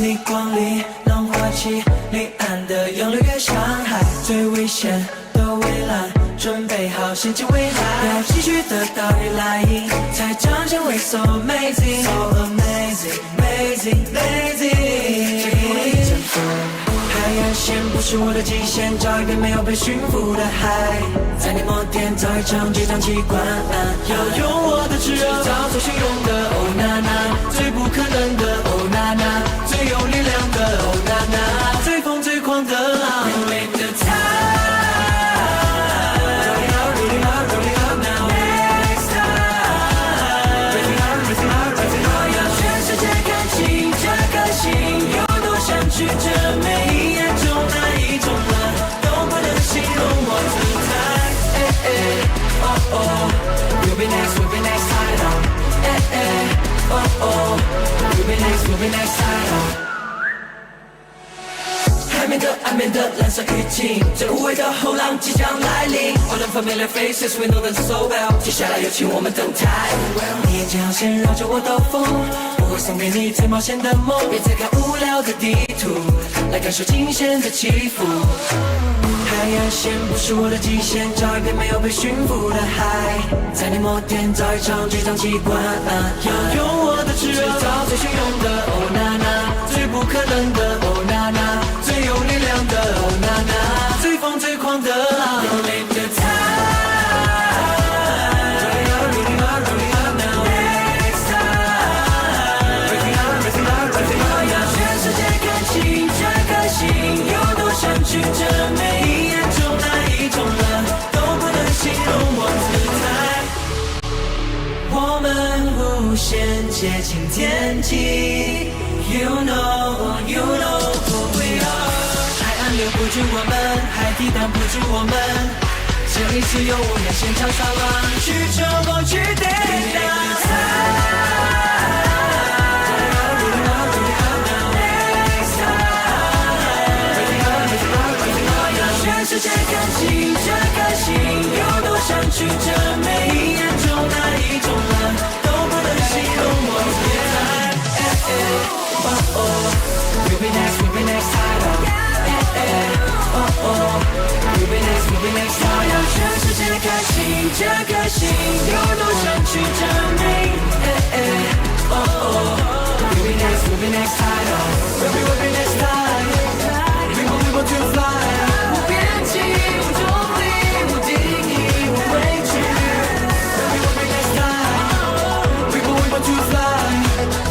你光临浪花期，离岸的洋流越伤害，最危险的围栏，准备好掀起未来，要继续得到越来越才彰显为 so amazing so amazing amazing amazing。这破一阵风，海岸线不是我的极限，找一片没有被驯服的海，在你摩天造一场激荡奇观，要用我的炙热制造最汹涌的 Oh na na， 最不可能的 Oh na na， 最有力量的 Oh na na， 最疯最狂的浪 Rolling the tide，Rolling out rolling out rolling out now next time， Raising up raising up raising up， 要全世界看清这颗心有多想去这每一眼中那一种蓝，都不能形容我姿态。Oh oh，We'll be next we'll be next time，Oh oh，We'll be next we'll be next time。海面的岸边的蓝色雨季，最无畏的后浪即将来临。All unfamiliar faces we know them so well， 接下来有请我们登台。你眼睛好线绕着我兜风，我会送给你最冒险的梦。别再看无聊的地图，来感受惊险的起伏。海岸线不是我的极限，找一片没有被驯服的海，在你摩天造一场巨张奇观，要用我的炙热制造最汹涌的 Oh na na， 最不可能的 Oh na na， 最有力量的 Oh na na， 最疯最狂的浪 Rolling the tide，Rolling out rolling out rolling out now next time， Raising up raising up raising up， 要全世界看清这颗心有多想去这每一眼中那一种蓝，都不能形容我姿态。我们无限接近天际 You know you know who we are， 海岸留不住我们，海底挡不住我们，这一次由我们现场上浪，去冲破去抵挡。全世界看清这颗心有多想去这每一眼中那一种蓝，都不能形容我姿态。Oh oh，We'll be next we'll be next time，Oh oh，We'll be next we'll be next time， 要全世界看清这颗心有多想去这每Oh oh，We'll be next we'll be next time，We'll be next time，We will to fly。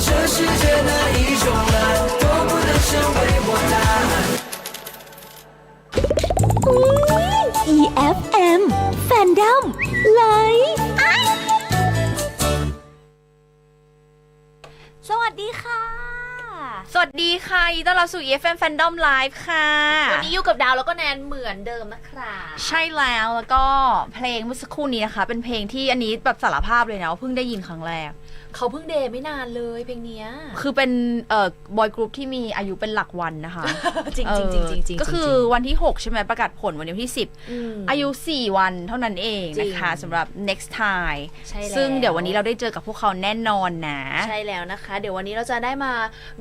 这世界哪一种蓝都不能成为我答案。EFM Fandom Live สวัสดีค่ะสวัสดีค่ะยินดีต้อนรับสู่ EFM Fandom Live ค่ะ วันนี้อยู่กับดาวแล้วก็แนนเหมือนเดิมนะครับ ใช่แล้วก็เพลงเมื่อสักครู่นี้นะคะเป็นเพลงที่อันนี้แบบสารภาพเลยนะว่าเพิ่งได้ยินครั้งแรกเขาเพิ่งเดย์ไม่นานเลยเพลงเนี้ยคือเป็นบอยกรุ๊ปที่มีอายุเป็นหลักวันนะคะ จริงจริงจริงจริงก็คือวันที่6ใช่ไหมประกาศผลวันที่10อายุ4วันเท่านั้นเองนะคะสำหรับ next time ซึ่งเดี๋ยววันนี้เราได้เจอกับพวกเขาแน่นอนนะใช่แล้วนะคะเดี๋ยววันนี้เราจะได้มา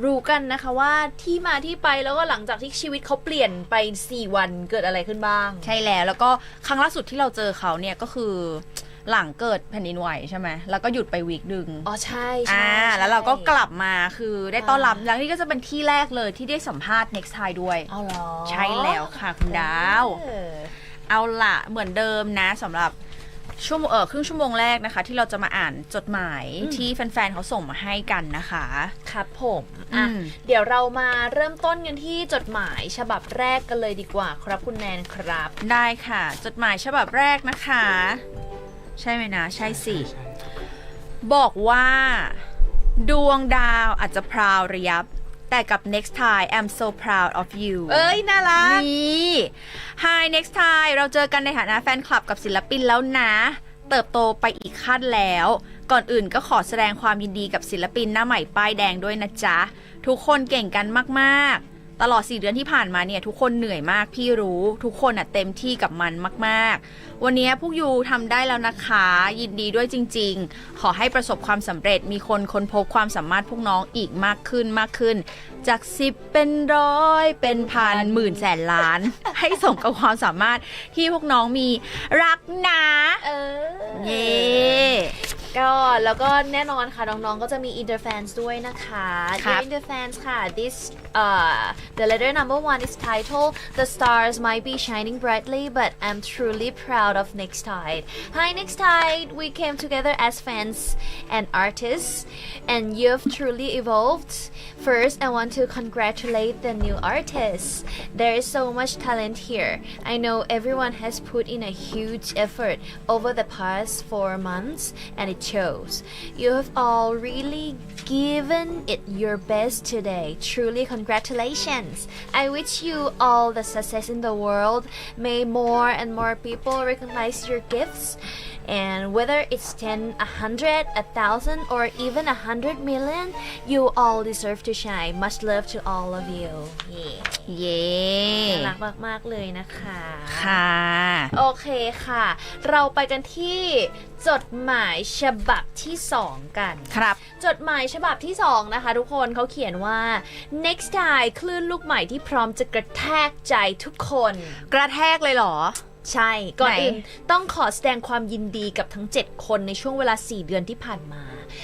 รู้กันนะคะว่าที่มาที่ไปแล้วก็หลังจากที่ชีวิตเขาเปลี่ยนไป4วันเกิดอะไรขึ้นบ้างใช่แล้วก็ครั้งล่าสุดที่เราเจอเขาเนี่ยก็คือหลังเกิดแผ่นดินไหวใช่ไหมแล้วก็หยุดไปวีคนึงอ๋อใช่ใช่แล้วเราก็กลับมาคือได้ต้อนรับแล้วนี่ก็จะเป็นที่แรกเลยที่ได้สัมภาษณ์ next time ด้วยอ๋อเหรอใช่แล้วค่ะคุณดาวเอาล่ะเหมือนเดิมนะสำหรับช่วงครึ่งชั่วโมงแรกนะคะที่เราจะมาอ่านจดหมายที่แฟนๆเขาส่งมาให้กันนะคะครับผมเดี๋ยวเรามาเริ่มต้นกันที่จดหมายฉบับแรกกันเลยดีกว่าครับคุณแนนครับได้ค่ะจดหมายฉบับแรกนะคะใช่ไหมนะใช่สิบอกว่าดวงดาวอาจจะพราวระยับแต่กับ next time I'm so proud of you เอ้ยน่ารักนี่ Hi next time เราเจอกันในฐานะแฟนคลับกับศิลปินแล้วนะเติบโตไปอีกขั้นแล้วก่อนอื่นก็ขอแสดงความยินดีกับศิลปินหน้าใหม่ป้ายแดงด้วยนะจ๊ะทุกคนเก่งกันมากๆ ตลอด4 เดือนที่ผ่านมาเนี่ยทุกคนเหนื่อยมากพี่รู้ทุกคนเต็มที่กับมันมากๆวันนี้พวกยูทำได้แล้วนะคะยินดีด้วยจริงๆขอให้ประสบความสำเร็จมีคนค้นพบความสามารถพวกน้องอีกมากขึ้นจาก10เป็น100เป็นพันหมื่นแสนล้าน ให้สมกับความสามารถที่พวกน้องมีรักนะเย้ก็แล้วก็แน่นอนค่ะน้องๆก็จะมี Interfans ด้วยนะคะ Dear Interfans ค่ะ this the letter number 1 is titled The stars might be shining brightly but I'm truly proud of Nextide. Hi Nextide, we came together as fans and artists and you've truly evolved. First, I want to congratulate the new artists. There is so much talent here. I know everyone has put in a huge effort over the past 4 months and it shows. You have all really given it your best today. Truly congratulations. I wish you all the success in the world. May more and more people recognize your gifts. And whether it's 10, 100, 1,000 or even 100 million, you all deserve to shine. Much love to all of you. เย้ น่ารักมากๆเลยนะคะ ค่ะ โอเคค่ะ เราไปกันที่จดหมายฉบับที่ 2 กัน ครับ จดหมายฉบับที่ 2 นะคะทุกคนเขาเขียนว่า next time คลื่นลูกใหม่ที่พร้อมจะกระแทกใจทุกคน กระแทกเลยเหรอใช่ ก่อนอื่นต้องขอแสดงความยินดีกับทั้ง 7 คนในช่วงเวลา 4 เดือนที่ผ่านมา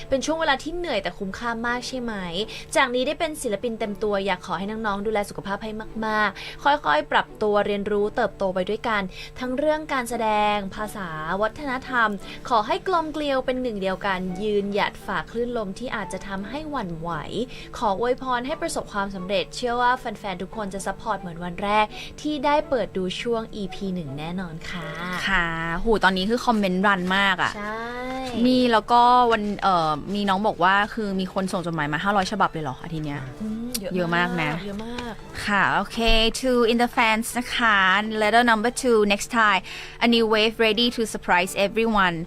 เป็นช่วงเวลาที่เหนื่อยแต่คุ้มค่ามากใช่ไหม จากนี้ได้เป็นศิลปินเต็มตัวอยากขอให้น้องๆดูแลสุขภาพให้มากๆ ค่อยๆ ปรับตัวเรียนรู้เติบโตไปด้วยกัน ทั้งเรื่องการแสดงภาษาวัฒนธรรม ขอให้กลมเกลียวเป็นหนึ่งเดียวกัน ยืนหยัดฝ่าคลื่นลมที่อาจจะทำให้หวั่นไหว ขออวยพรให้ประสบความสำเร็จ เชื่อว่าแฟนๆ ทุกคนจะซัพพอร์ตเหมือนวันแรกที่ได้เปิดดูช่วง EP 1 แน่นอนค่ะค่ะหูตอนนี้คือคอมเมนต์รันมากอ่ะใช่ มีแล้วก็วันมีน้องบอกว่าคือมีคนส่งจดหมายมา500ฉบับเลยเหรออาทิตย์เนี้ยเยอะมากนะเยอะมากค่ะโอเค to in the fans นะคะ letter number 2 next time a new wave ready to surprise everyone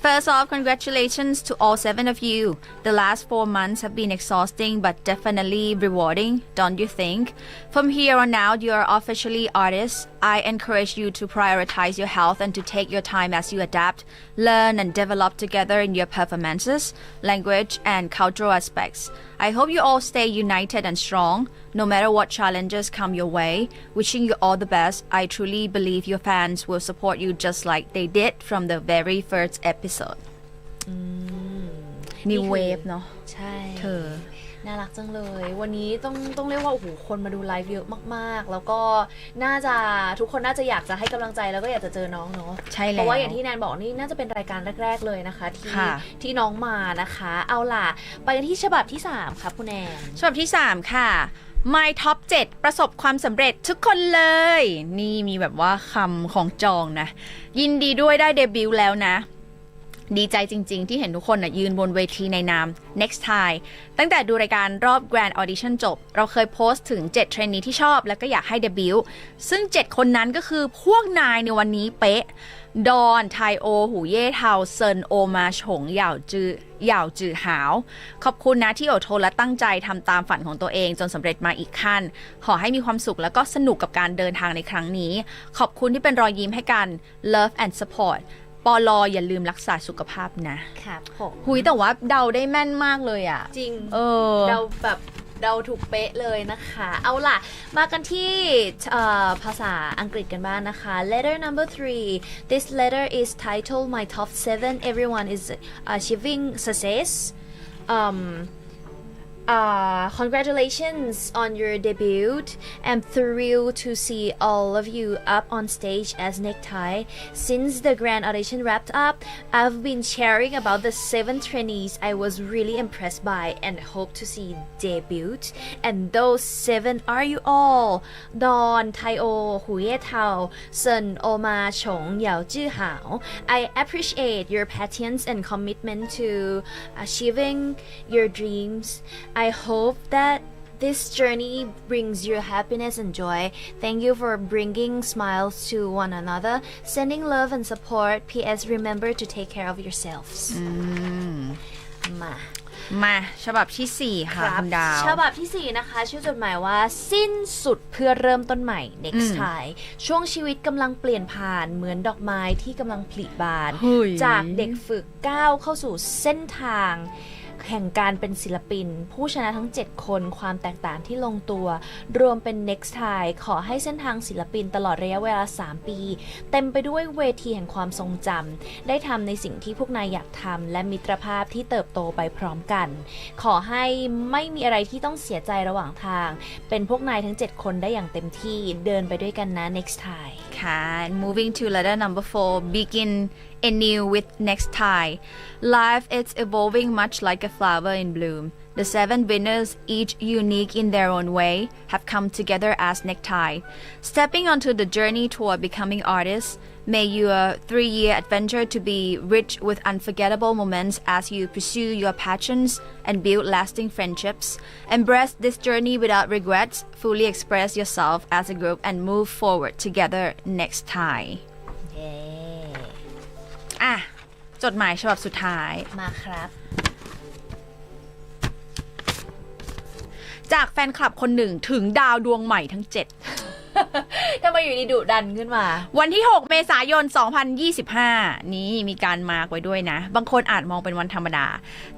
First off, congratulations to all 7 of you. The last 4 months have been exhausting but definitely rewarding, don't you think? From here on out, you are officially artists. I encourage you to prioritize your health and to take your time as you adapt, learn and develop together in your performances, language and cultural aspects. I hope you all stay united and strong, no matter what challenges come your way. Wishing you all the best. I truly believe your fans will support you just like they did from the very first episode. New wave เนาะใช่เธอน่ารักจังเลยวันนี้ต้องเรียกว่าโอ้โหคนมาดูไลฟ์เยอะมากๆแล้วก็น่าจะทุกคนน่าจะอยากจะให้กำลังใจแล้วก็อยากจะเจอน้องเนาะใช่แล้วเพราะว่าอย่างที่แนนบอกนี่น่าจะเป็นรายการแรกๆเลยนะคะที่น้องมานะคะเอาล่ะไปกันที่ฉบับที่3ค่ะคุณแนนฉบับที่3ค่ะ My Top 7 ประสบความสำเร็จทุกคนเลยนี่มีแบบว่าคำของจองนะยินดีด้วยได้เดบิวต์แล้วนะดีใจจริงๆที่เห็นทุกคนยืนบนเวทีในนาม Next Time ตั้งแต่ดูรายการรอบ Grand Audition จบเราเคยโพสต์ถึง7เทรนนีที่ชอบแล้วก็อยากให้เดบิวต์ซึ่ง7คนนั้นก็คือพวกนายในวันนี้เป๊ะดอนไทโอหูเย่เทาเซินโอมาฉงเหย่าจือหาวขอบคุณนะที่อดทนและตั้งใจทำตามฝันของตัวเองจนสำเร็จมาอีกขั้นขอให้มีความสุขแล้วก็สนุกกับการเดินทางในครั้งนี้ขอบคุณที่เป็นรอยยิ้มให้กัน Love and Supportปลออย่าลืมรักษาสุขภาพนะครับหุยแต่ว่าเดาได้แม่นมากเลยอ่ะจริงเดาแบบเดาถูกเป๊ะเลยนะคะเอาล่ะมากันที่ภาษาอังกฤษกันบ้างนะคะ letter number 3 this letter is titled my top 7 everyone is achieving success congratulations on your debut. I'm thrilled to see all of you up on stage as Necktie. Since the grand audition wrapped up, I've been sharing about the 7 trainees I was really impressed by and hope to see debut. And those 7 are you all. Dawn, Taio, Hu Ye Tao, Sun, Oma, Chong, Yao Zhi Hao. I appreciate your patience and commitment to achieving your dreams. I hope that this journey brings you happiness and joy. Thank you for bringing smiles to one another, sending love and support. P.S. Remember to take care of yourselves. มา มาฉบับที่ 4 ค่ะคุณดาว ฉบับที่ 4 นะคะชื่อจดหมายว่าสิ้นสุดเพื่อเริ่มต้นใหม่ next time ช่วงชีวิตกำลังเปลี่ยนผ่านเหมือนดอกไม้ที่กำลังผลิบาน เฮ้ย จากเด็กฝึกก้าวเข้าสู่เส้นทางแห่งการเป็นศิลปิน ผู้ชนะทั้ง 7 คนความแตกต่างที่ลงตัว รวมเป็น next time ขอให้เส้นทางศิลปินตลอดระยะเวลา 3 ปี เต็มไปด้วยเวทีแห่งความทรงจำได้ทำในสิ่งที่พวกนายอยากทำและมิตรภาพที่เติบโตไปพร้อมกัน ขอให้ไม่มีอะไรที่ต้องเสียใจระหว่างทาง เป็นพวกนายทั้ง 7 คนได้อย่างเต็มที่เดินไปด้วยกันนะ next time ค่ะ moving to letter number 4 begin anew with next tie life is evolving much like a flower in bloom the 7 winners each unique in their own way have come together as necktie stepping onto the journey toward becoming artists may your 3-year adventure to be rich with unforgettable moments as you pursue your passions and build lasting friendships embrace this journey without regrets fully express yourself as a group and move forward together next tie เย้ อ่ะจดหมายฉบับสุดท้าย มาครับ จากแฟนคลับคนหนึ่งถึงดาวดวงใหม่ทั้ง 7 ทำไมอยู่ดีดุดันขึ้นมา วันที่ 6 เมษายน 2025 นี้มีการมาร์กไว้ด้วยนะ บางคนอาจมองเป็นวันธรรมดา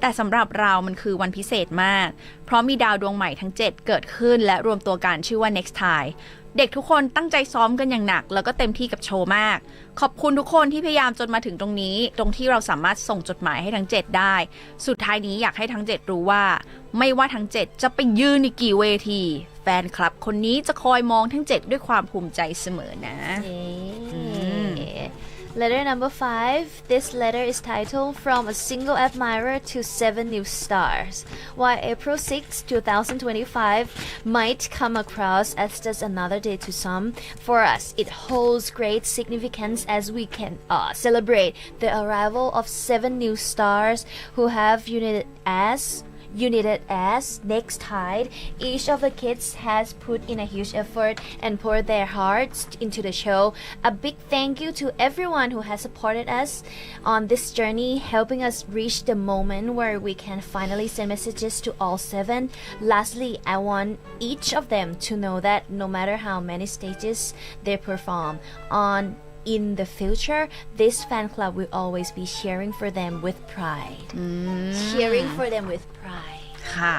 แต่สำหรับเรามันคือวันพิเศษมาก เพราะมีดาวดวงใหม่ทั้ง 7 เกิดขึ้นและรวมตัวกันชื่อว่า Next Time เด็กทุกคนตั้งใจซ้อมกันอย่างหนัก แล้วก็เต็มที่กับโชว์มาก ขอบคุณทุกคนที่พยายามจนมาถึงตรงนี้ ตรงที่เราสามารถส่งจดหมายให้ทั้ง 7 ได้ สุดท้ายนี้อยากให้ทั้ง 7 รู้ว่า ไม่ว่าทั้ง 7 จะไปยืนในกี่เวที แฟนคลับคนนี้จะคอยมองทั้ง 7 ด้วยความภูมิใจเสมอนะ Letter number 5. This letter is titled From a Single Admirer to 7 New Stars. While April 6, 2025 might come across as just another day to some, for us it holds great significance as we can celebrate the arrival of 7 new stars who have united as Next Tide. Each of the kids has put in a huge effort and poured their hearts into the show. A big thank you to everyone who has supported us on this journey, helping us reach the moment where we can finally send messages to all 7. Lastly, I want each of them to know that no matter how many stages they perform on in the future, this fan club will always be cheering for them with pride. Cheering for them with pride. ค่ะ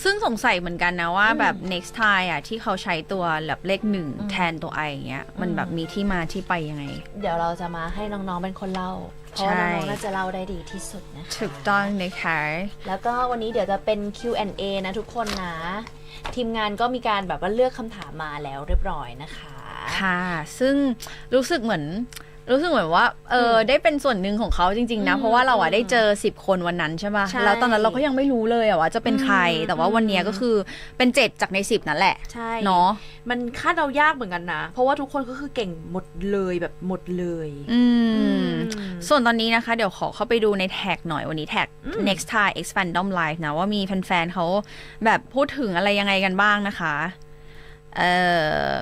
ซึ่งสงสัยเหมือนกันนะว่าแบบ next time อ่ะที่เขาใช้ตัวแบบเลข1แทนตัว i อย่างเงี้ยมันแบบมีที่มาที่ไปยังไง เดี๋ยวเราจะมาให้น้องๆเป็นคนเล่า เพราะว่าน้องๆน่าจะเล่าได้ดีที่สุดนะ ถูกต้องนะคะ แล้วก็วันนี้เดี๋ยวจะเป็น Q&A นะทุกคนนะ ทีมงานก็มีการแบบว่าเลือกคำถามมาแล้วเรียบร้อยนะคะ ค่ะ ซึ่งรู้สึกเหมือนว่าได้เป็นส่วนหนึ่งของเขาจริงๆนะ เพราะว่าเราอะได้เจอ10 คนวันนั้นใช่ป่ะ แล้วตอนนั้นเราก็ยังไม่รู้เลยอะว่าจะเป็นใคร แต่ว่าวันนี้ก็คือเป็น7จากใน10นั่นแหละ ใช่ เนาะ มันคาดเดายากเหมือนกันนะ เพราะว่าทุกคนก็คือเก่งหมดเลยแบบหมดเลย ส่วนตอนนี้นะคะเดี๋ยวขอเข้าไปดูในแท็กหน่อยวันนี้แท็ก next time x fandom live นะว่ามีแฟนๆเขาแบบพูดถึงอะไรยังไงกันบ้างนะคะ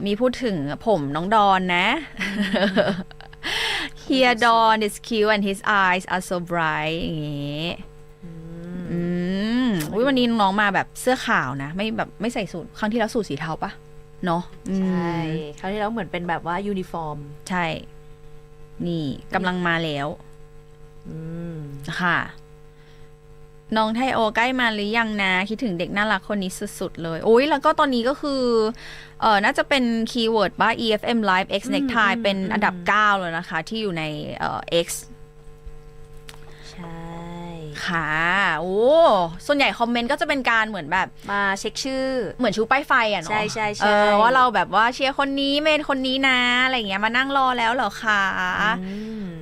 มีพูดถึงผมน้องดอนนะ Here Dawn is cute and his eyes are so bright อย่างงี้วันนี้น้องมาแบบเสื้อขาวนะไม่ใส่สูทครั้งที่แล้วสูทสีเทาปะเนาะใช่คราวที่แล้วเหมือนเป็นแบบว่ายูนิฟอร์มใช่นี่กำลังมาแล้วค่ะน้องไทโอใกล้มาหรือยังนะคิดถึงเด็กน่ารักคนนี้สุดๆเลยโอ้ยแล้วก็ตอนนี้ก็คือน่าจะเป็นคีย์เวิร์ดว่า EFM Live X Necktie เป็นอันดับ9เลยนะคะที่อยู่ในX ใช่ค่ะโอ้ส่วนใหญ่คอมเมนต์ก็จะเป็นการเหมือนแบบมาเช็คชื่อเหมือนชูป้ายไฟอ่ะเนาะใช่ใช่ใช่ว่าเราแบบว่าเชียร์คนนี้เมนคนนี้นะอะไรอย่างเงี้ยมานั่งรอแล้วเหรอคะ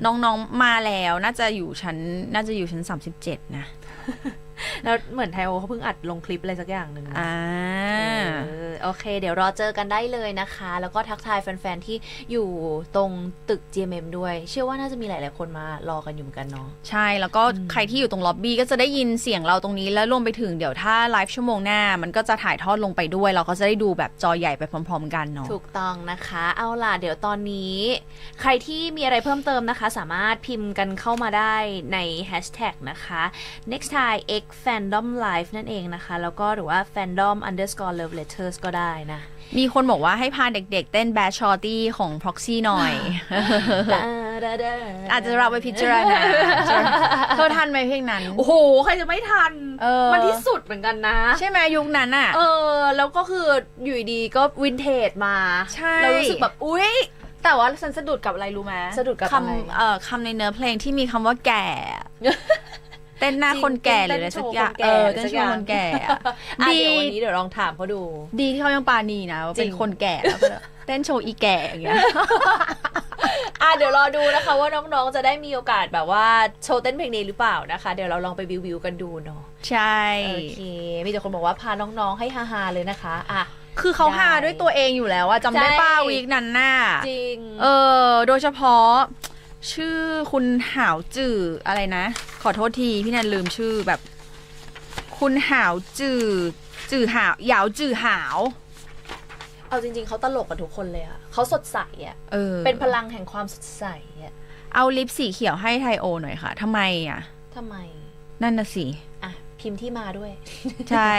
น้องๆมาแล้วน่าจะอยู่ชั้น37นะแล้วเหมือนไทโอเขาเพิ่งอัดลงคลิปอะไรสักอย่างหนึ่งโอเคเดี๋ยวรอเจอกันได้เลยนะคะแล้วก็ทักทายแฟนๆที่อยู่ตรงตึก GMM ด้วยเชื่อว่าน่าจะมีหลายๆคนมารอกันอยู่เหมือนกันเนาะใช่แล้วก็ใครที่อยู่ตรงล็อบบี้ก็จะได้ยินเสียงเราตรงนี้แล้วรวมไปถึงเดี๋ยวถ้าไลฟ์ชั่วโมงหน้ามันก็จะถ่ายทอดลงไปด้วยเราก็จะได้ดูแบบจอใหญ่ไปพร้อมๆกันเนาะถูกต้องนะคะเอาล่ะเดี๋ยวตอนนี้ใครที่มีอะไรเพิ่มเติมนะคะสามารถพิมพ์กันเข้ามาได้ในแฮชแท็กนะคะ next time x fandom live นั่นเองนะคะ แล้วก็หรือว่า fandom underscore love letters ก็ได้นะ มีคนบอกว่าให้พาเด็กๆเต้น Bad Shorty ของ Proxy หน่อย อาจจะเราไปพิจารณาเธอทันไหมเพลงนั้น โอ้โห ใครจะไม่ทัน มันที่สุดเหมือนกันนะ ใช่ไหมยุคนั้นอ่ะ แล้วก็คืออยู่ดีๆก็วินเทจมา ใช่ เรารู้สึกแบบอุ๊ยแต่ว่าฉันสะดุดกับอะไรรู้ไหมสะดุดกับอะไร คำในเนื้อเพลงที่มีคำว่าแก่ เต้นหน้าคนแก่หรืออะไรสักอย่างเต้นโชว์คนแก่ดี เดี๋ยววันนี้เดี๋ยวลองถามเขาดู ดีที่เขายังปานีนะว่าเป็นคนแก่แล้วเต้นโชว์อีแก่อย่างเงี้ย เดี๋ยวรอดูนะคะว่าน้องๆจะได้มีโอกาสแบบว่าโชว์เต้นเพลงนี้หรือเปล่านะคะ เดี๋ยวเราลองไปวิวกันดูเนาะ ใช่ โอเคมีแต่คนบอกว่าพาน้องๆให้ฮาๆเลยนะคะคือเขาหาด้วยตัวเองอยู่แล้วอะจำได้ป้าวีคนั้นน่ะ จริงโดยเฉพาะชื่อคุณหาวจื่ออะไรนะขอโทษทีพี่นันลืมชื่อแบบคุณหาวจื่อหาวหยาวจื่อหาวเอาจริงๆเขาตลกกับทุกคนเลยอะเขาสดใสอะเป็นพลังแห่งความสดใสอะเอาลิปสีเขียวให้ไทโอหน่อยค่ะทำไมนั่นน่ะสิพิมพ์ที่มาด้วย ใช่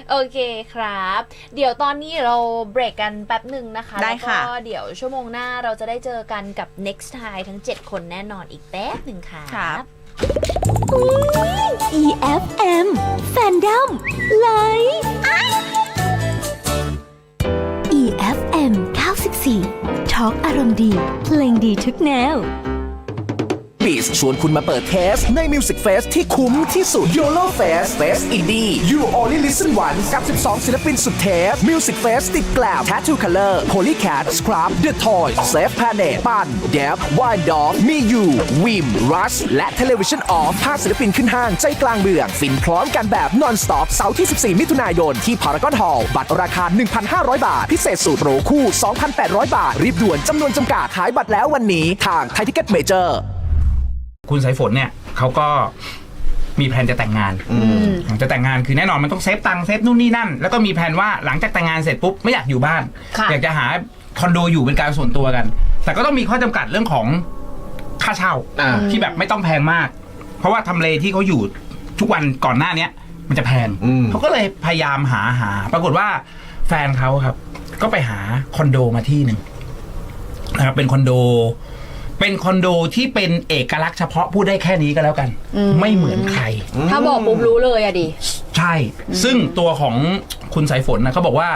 โอเคครับ เดี๋ยวตอนนี้เราเบรกกันแป๊บหนึ่งนะคะได้ค่ะแล้วก็เดี๋ยวชั่วโมงหน้าเราจะได้เจอกันกับ Next Thai ทั้ง 7 คนแน่นอนอีกแป๊บหนึ่งค่ะครับ EFM Fandom Live EFM 94 Talk อารมณ์ดีเพลงดีทุกแนวบีสชวนคุณมาเปิดเทสใน Music Fest ที่คุ้มที่สุด YOLO Fest Fest Indie You Only Listen Once กับ 12 ศิลปินสุดเทพ Music Fest ติดแกลบ Tattoo Color Polycat Scrub The Toys Safe Planet ปัน Deb Wild Dog มียู Wim Rush และ Television Off 5 ศิลปินขึ้นห้างใจกลางเมืองฟินพร้อมกันแบบ Non-Stop เสาร์ที่ 14 มิถุนายนที่ Paragon Hall บัตรราคา 1,500 บาทพิเศษสูตรโรคู่ 2,800 บาทรีบด่วนจำนวนจำกัดขายบัตรแล้ววันนี้ทาง Thai Ticket Majorคุณสายฝนเนี่ยเขาก็มีแผนจะแต่งงานจะแต่งงานคือแน่นอนมันต้องเซฟตังค์เซฟนู่นนี่นั่นแล้วก็มีแผนว่าหลังจากแต่งงานเสร็จปุ๊บไม่อยากอยู่บ้านอยากจะหาคอนโดอยู่เป็นการส่วนตัวกัน แต่ก็ต้องมีข้อจำกัดเรื่องของค่าเช่าที่แบบไม่ต้องแพงมากเพราะว่าทำเลที่เขาอยู่ทุกวันก่อนหน้านี้มันจะแพงเขาก็เลยพยายามหาปรากฏว่าแฟนเขาครับก็ไปหาคอนโดมาที่หนึ่งนะครับเป็นคอนโดที่เป็นเอกลักษณ์เฉพาะพูดได้แค่นี้ก็แล้วกันไม่เหมือนใครถ้าบอกปุ๊บรู้เลยอะดิใช่ซึ่งตัวของคุณสายฝนนะเขาบอกว่า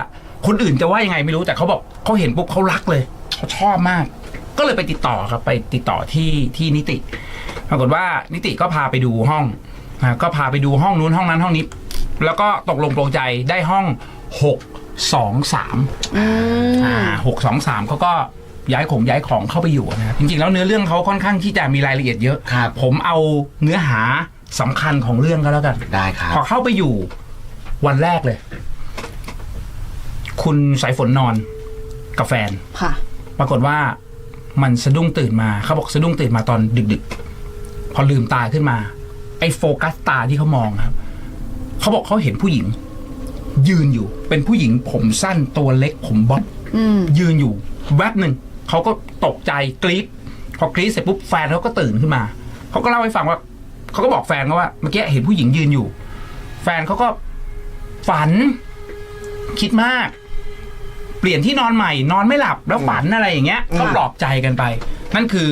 คนอื่นจะว่ายังไงไม่รู้แต่เขาบอกเขาเห็นปุ๊บเขารักเลยเขาชอบมากก็เลยไปติดต่อครับไปติดต่อที่นิติปรากฏว่านิติก็พาไปดูห้องก็พาไปดูห้องนู้นห้องนั้นห้องนี้แล้วก็ตกลงปลงใจได้ห้อง623เขาก็ย้ายของเข้าไปอยู่นะครับจริงๆแล้วเนื้อเรื่องเขาค่อนข้างที่จะมีรายละเอียดเยอะผมเอาเนื้อหาสำคัญของเรื่องก็แล้วกันได้ครับพอเข้าไปอยู่วันแรกเลยคุณสายฝนนอนกับแฟนปรากฏว่ามันสะดุ้งตื่นมาเขาบอกสะดุ้งตื่นมาตอนดึกๆพอลืมตาขึ้นมาไอ้โฟกัสตาที่เขามองครับเขาบอกเขาเห็นผู้หญิงยืนอยู่เป็นผู้หญิงผมสั้นตัวเล็กผมบ๊อบยืนอยู่แวบหนึ่งเขาก็ตกใจกรี๊ดพอกรี๊ดเสร็จปุ๊บแฟนเขาก็ตื่นขึ้นมาเขาก็เล่าให้ฟังว่าเขาก็บอกแฟนเขาว่าเมื่อกี้เห็นผู้หญิงยืนอยู่แฟนเขาก็ฝันคิดมากเปลี่ยนที่นอนใหม่นอนไม่หลับแล้วฝันอะไรอย่างเงี้ยก็ปลอบใจกันไปนั่นคือ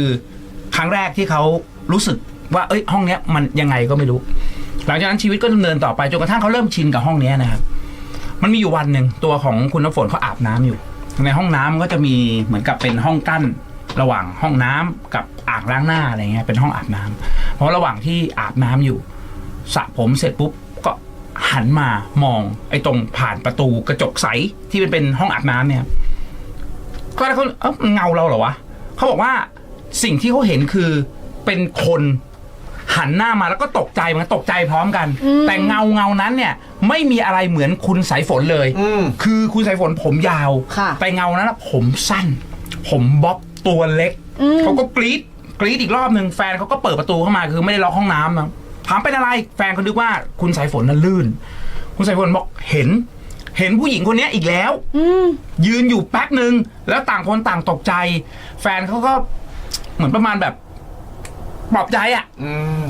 ครั้งแรกที่เขารู้สึกว่าเอ้ยห้องเนี้ยมันยังไงก็ไม่รู้หลังจากนั้นชีวิตก็ดำเนินต่อไปจนกระทั่งเขาเริ่มชินกับห้องเนี้ยนะครับมันมีอยู่วันหนึ่งตัวของคุณน้ำฝนเขาอาบน้ำอยู่ในห้องน้ำก็จะมีเหมือนกับเป็นห้องกั้นระหว่างห้องน้ำกับอ่างล้างหน้าอะไรเงี้ยเป็นห้องอาบน้ำเพราะระหว่างที่อาบน้ำอยู่สระผมเสร็จปุ๊บก็หันมามองไอ้ตรงผ่านประตูกระจกใสที่เป็นห้องอาบน้ำเนี่ยก็เขาเงาเราเหรอวะเขาบอกว่าสิ่งที่เขาเห็นคือเป็นคนหันหน้ามาแล้วก็ตกใจมันตกใจพร้อมกันแต่เงานั้นเนี่ยไม่มีอะไรเหมือนคุณสายฝนเลยคือคุณสายฝนผมยาวแต่เงานั้นผมสั้นผมบ๊อบตัวเล็กเขาก็กรี๊ดอีกรอบนึงแฟนเขาก็เปิดประตูเข้ามาคือไม่ได้ล็อกห้องน้ำนะถามเป็นอะไรแฟนเขาคิดว่าคุณสายฝนน่ะลื่นคุณสายฝนบอกเห็นผู้หญิงคนนี้อีกแล้วยืนอยู่แป๊บนึงแล้วต่างคนต่างตกใจแฟนเขาก็เหมือนประมาณแบบ ปลอบใจอ่ะ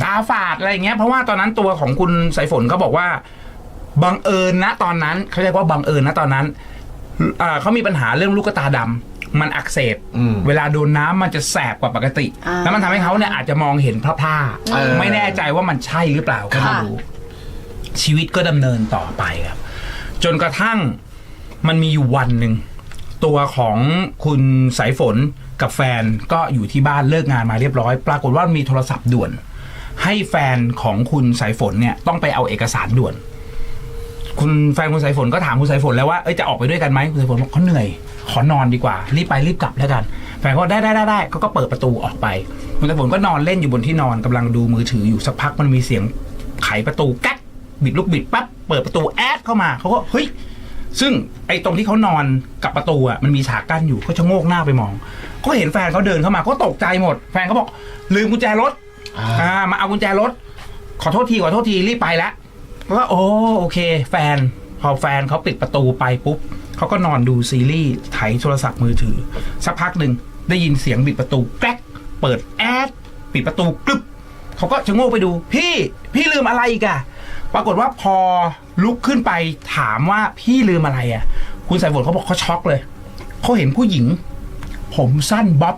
ตาฝาดอะไรอย่างเงี้ยเพราะว่าตอนนั้นตัวของคุณสายฝนก็บอกว่าบังเอิญนะตอนนั้นเขาเรียกว่าบังเอิญนะตอนนั้นเขามีปัญหาเรื่องลูกตาดำมันอักเสบเวลาโดนน้ำมันจะแสบกว่าปกติแล้วมันทำให้เขาเนี่ยอาจจะมองเห็นพร่าๆไม่แน่ใจว่ามันใช่หรือเปล่าก็ไม่รู้ชีวิตก็ดำเนินต่อไปครับจนกระทั่งมันมีอยู่วันหนึ่งตัวของคุณสายฝนกับแฟนก็อยู่ที่บ้านเลิกงานมาเรียบร้อยปรากฏว่ามีโทรศัพท์ด่วนให้แฟนของคุณสายฝนเนี่ยต้องไปเอาเอกสารด่วนคุณแฟนคุณสายฝนก็ถามคุณสายฝนแล้วว่าจะออกไปด้วยกันไหมคุณสายฝนบอกเขาเหนื่อยขอนอนดีกว่ารีบไปรีบกลับแล้วกันแฟนก็ได้ก็เปิดประตูออกไปคุณสายฝนก็นอนเล่นอยู่บนที่นอนกำลังดูมือถืออยู่สักพักมันมีเสียงไขประตูแก๊กบิดลูกบิดปั๊บเปิดประตูแอดเข้ามาเขาก็เฮ้ยซึ่งไอ้ตรงที่เขานอนกับประตูอ่ะมันมีฉากกั้นอยู่เขาชะโงกหน้าไปมองก็เห็นแฟนเขาเดินเข้ามาก็ตกใจหมดแฟนเขาบอกลืมกุญแจรถมาเอากุญแจรถขอโทษทีรีบไปแล้วว่าโอเคแฟนพอแฟนเขาปิดประตูไปปุ๊บเขาก็นอนดูซีรีส์ไถโทรศัพท์มือถือสักพักหนึ่งได้ยินเสียงบิดประตูแกรกเปิดแอดปิดประตูกรึบเขาก็ชะโงกไปดูพี่ลืมอะไรอีกอะปรากฏว่าพอลุกขึ้นไปถามว่าพี่ลืมอะไรอ่ะคุณสายฝนเขาบอกเขาช็อกเลยเขาเห็นผู้หญิงผมสั้นบ๊อบ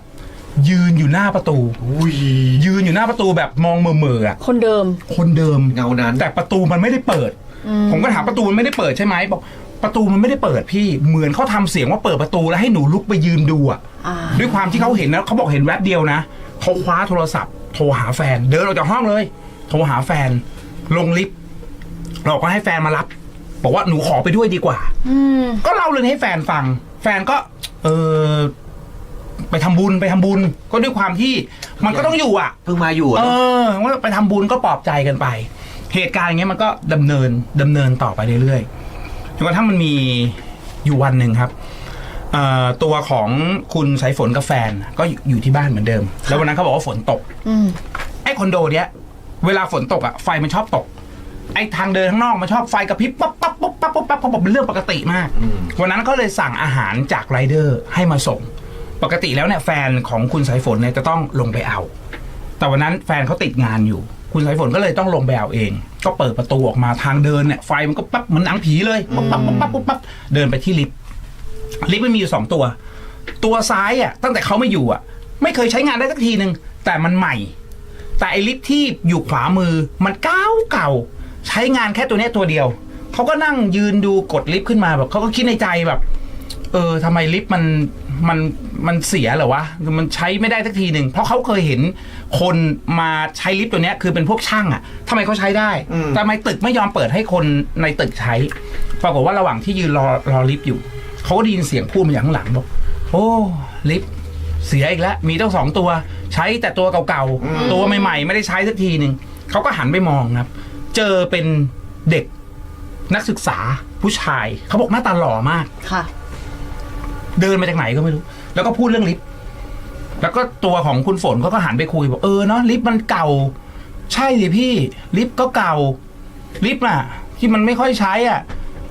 ยืนอยู่หน้าประตูยืนอยู่หน้าประตูแบบมองเมื่อๆอ่ะคนเดิมเงานั้นแต่ประตูมันไม่ได้เปิดผมก็ถามประตูมันไม่ได้เปิดใช่ไหมบอกประตูมันไม่ได้เปิดพี่เหมือนเขาทำเสียงว่าเปิดประตูแล้วให้หนูลุกไปยืนดูอ่ะด้วยความที่เขาเห็นนะเขาบอกเห็นแวบเดียวนะเขาคว้าโทรศัพท์โทรหาแฟนเดินออกจากห้องเลยโทรหาแฟนลงลิฟต์เราก็ให้แฟนมารับบอกว่าหนูขอไปด้วยดีกว่าก็เล่าเรื่องให้แฟนฟังแฟนก็ไปทำบุญก็ด้วยความที่มันก็ต้องอยู่อ่ะเพิ่งมาอยู่ว่าไปทำบุญก็ปลอบใจกันไปเหตุการณ์อย่างเงี้ยมันก็ดำเนินต่อไปเรื่อยๆจนกระทั่งมันมีอยู่วันหนึ่งครับตัวของคุณสายฝนกับแฟนก็อยู่ที่บ้านเหมือนเดิมแล้ววันนั้นเขาบอกว่าฝนตกไอ้คอนโดเนี้ยเวลาฝนตกอ่ะไฟมันชอบตกไอ้ทางเดินข้างนอกมันชอบไฟกระพริบปั๊บเขาบอกเป็นเรื่องปกติมากวันนั้นก็เลยสั่งอาหารจากไรเดอร์ให้มาส่งปกติแล้วเนี่ยแฟนของคุณสายฝนเนี่ยจะต้องลงไปเอาแต่วันนั้นแฟนเขาติดงานอยู่คุณสายฝนก็เลยต้องลงไปเอาเองก็เปิดประตูออกมาทางเดินเนี่ยไฟมันก็ปั๊บเหมือนหนังผีเลยปั๊บเดินไปที่ลิฟต์มันมีอยู่2ตัวซ้ายอ่ะตั้งแต่เขาไม่อยู่อ่ะไม่เคยใช้งานได้สักทีนึงแต่มันใหม่แต่ไอ้ลิฟต์ที่อยู่ขวามือมันเก่าใช้งานแค่ตัวนี้ตัวเดียวเขาก็นั่งยืนดูกดลิฟต์ขึ้นมาแบบเขาก็คิดในใจแบบทำไมลิฟต์มันเสียเหรอวะมันใช้ไม่ได้สักทีหนึ่งเพราะเขาเคยเห็นคนมาใช้ลิฟต์ตัวนี้คือเป็นพวกช่างอ่ะทำไมเขาใช้ได้แต่ทำไมตึกไม่ยอมเปิดให้คนในตึกใช้ปรากฏว่าระหว่างที่ยืนรอลิฟต์อยู่เขาก็ได้ยินเสียงพูดมาจากข้างหลังบอกโอ้ลิฟต์เสียอีกแล้วมีตั้ง2ตัวใช้แต่ตัวเก่าๆตัวใหม่ๆไม่ได้ใช้สักทีหนึ่งเขาก็หันไปมองครับเจอเป็นเด็กนักศึกษาผู้ชายเขาบอกหน้าตาหล่อมากค่ะเดินมาจากไหนก็ไม่รู้แล้วก็พูดเรื่องลิฟต์แล้วก็ตัวของคุณฝนเขาก็หันไปคุยบอกเนาะลิฟต์มันเก่าใช่สิพี่ลิฟต์ก็เก่าลิฟต์น่ะที่มันไม่ค่อยใช้อ่ะ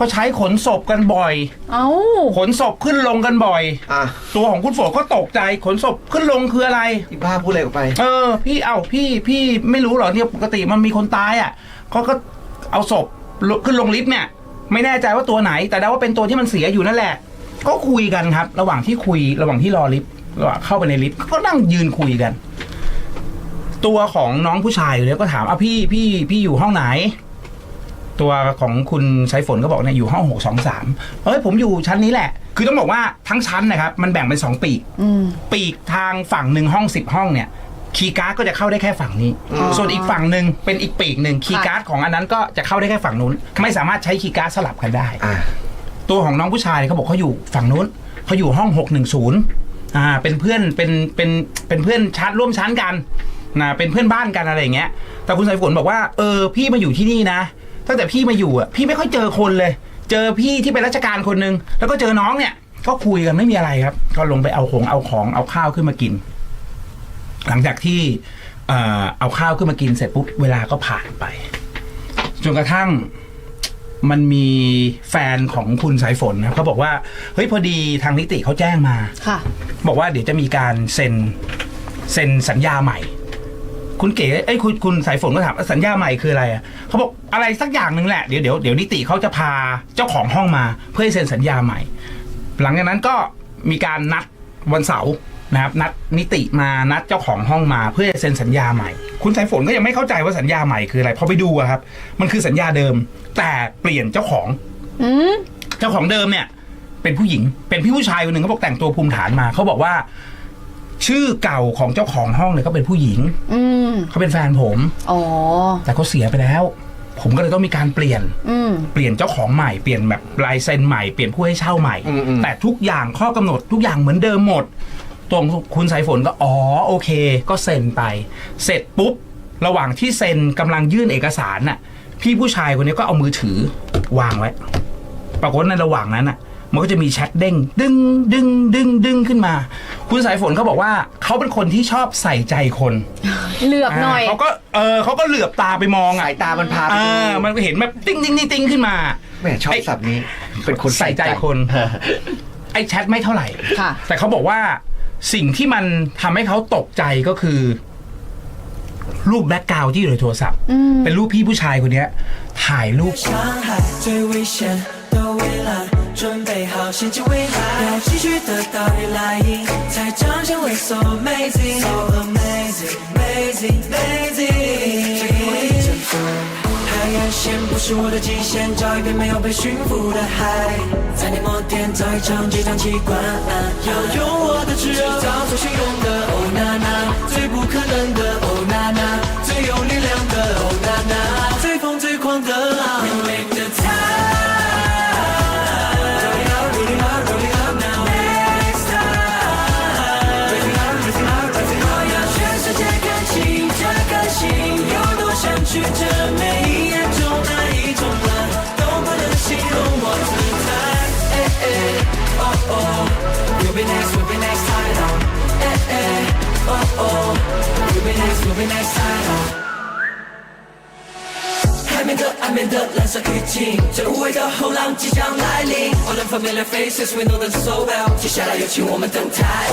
ก็ใช้ขนศพกันบ่อยขนศพขึ้นลงกันบ่อยตัวของคุณฝนก็ตกใจขนศพขึ้นลงคืออะไรที่บ้าพูดอะไรออกไปพี่ไม่รู้เหรอเนี่ยปกติมันมีคนตายอ่ะเขาก็เอาศพขึ้นลงลิฟต์เนี่ยไม่แน่ใจว่าตัวไหนแต่ได้ว่าเป็นตัวที่มันเสียอยู่นั่นแหละก็คุยกันครับระหว่างที่รอลิฟต์เข้าไปในลิฟต์ก็นั่งยืนคุยกันตัวของน้องผู้ชายอยู่แล้วก็ถามพี่อยู่ห้องไหนตัวของคุณสายฝนก็บอกเนี่ยอยู่ห้อง623ผมอยู่ชั้นนี้แหละคือต้องบอกว่าทั้งชั้นนะครับมันแบ่งเป็น2ปีกปีกทางฝั่งหนึ่งห้อง10ห้องเนี่ยคีย์การ์ดก็จะเข้าได้แค่ฝั่งนี้ส่วนอีกฝั่งหนึ่งเป็นอีกปีกหนึ่งคีย์การ์ดของอันนั้นก็จะเข้าได้แค่ฝั่งนู้นไม่สามารถใช้คีย์การ์ดสลับกันได้ตัวของน้องผู้ชายเขาบอกเขาอยู่ฝั่งนู้นเขาอยู่ห้อง610เป็นเพื่อนเป็นเพื่อนชั้นร่วมชั้นกันนะเป็นเพื่อนบ้านกันอะไรอย่างเงี้ยแต่คุณสายฝนบอกว่าพี่มาอยู่ที่นี่นะตั้งแต่พี่มาอยู่อ่ะพี่ไม่ค่อยเจอคนเลยเจอพี่ที่เป็นราชการคนนึงแล้วก็เจอน้องเนี่ยก็คุยกันไม่มีอะไรครับก็ลงไปเอาของเอาข้าวขึ้นมากินหลังจากที่เอาข้าวขึ้นมากินเสร็จปุ๊บเวลาก็ผ่านไปจนกระทั่งมันมีแฟนของคุณสายฝนนะเขาบอกว่าเฮ้ยพอดีทางนิติเขาแจ้งมาบอกว่าเดี๋ยวจะมีการเซ็นสัญญาใหม่ คุณเก๋คุณสายฝนก็ถามสัญญาใหม่คืออะไรอ่ะเขาบอกอะไรสักอย่างหนึ่งแหละเดี๋ยวนิติเขาจะพาเจ้าของห้องมาเพื่อให้เซ็นสัญญาใหม่ หลังจากนั้นก็มีการนัดวันเสาร์นะครับนัดนิติมานัดเจ้าของห้องมาเพื่อจะเซ็นสัญญาใหม่ คุณสายฝนก็ยังไม่เข้าใจว่าสัญญาใหม่คืออะไรพอไปดูอะครับมันคือสัญญาเดิมแต่เปลี่ยนเจ้าของเจ้าของเดิมเนี่ยเป็นผู้หญิงเป็นพี่ผู้ชายคนหนึ่งเขาบอกแต่งตัวภูมิฐานมาเขาบอกว่าชื่อเก่าของเจ้าของห้องเนี่ยเขาเป็นผู้หญิงเขาเป็นแฟนผมแต่เขาเสียไปแล้วผมก็เลยต้องมีการเปลี่ยนเจ้าของใหม่เปลี่ยนแบบลายเซ็นใหม่เปลี่ยนผู้ให้เช่าใหม่แต่ทุกอย่างข้อกำหนดทุกอย่างเหมือนเดิมหมดตรงคุณสายฝนก็โอเคก็เซ็นไปเสร็จปุ๊บระหว่างที่เซ็นกำลังยื่นเอกสารน่ะพี่ผู้ชายคนนี้ก็เอามือถือวางไว้ปรากฏในระหว่างนั้นน่ะมันก็จะมีแชทเด้งดึงขึ้นมาคุณสายฝนเขาบอกว่าเขาเป็นคนที่ชอบใส่ใจคนเหลือบหน่อยเขาก็เหลือบตาไปมองสายตามันพาไปดูมันก็เห็นแบบติ้งขึ้นมาแม่ชอบศัพท์นี้เป็นคนใส่ใจคนไอ้แชทไม่เท่าไหร่แต่เขาบอกว่าสิ่งที่มันทำให้เขาตกใจก็คือรูปแบ็คกราวด์ที่อยู่ในโทรศัพท์เป็นรูปพี่ผู้ชายคนนี้ถ่ายรูป准备好先进未来，要继续得到依赖，才彰显为 so amazing so amazing amazing amazing 我一征服海岸线不是我的极限，找一片没有被驯服的海，在你摩天找一场激荡气管，要用我的炙热造最汹涌的 Oh na na 最不可能的 Oh na na 最有力量的 Oh na na 最疯最狂的 We make the time去这每一眼中哪一种蓝都不能形容我自在 We'll be next we'll be next title We'll be next we'll be next title 海面的蓝色雨季这无畏的后浪即将来临 All the familiar faces we know them so well 接下来有请我们登台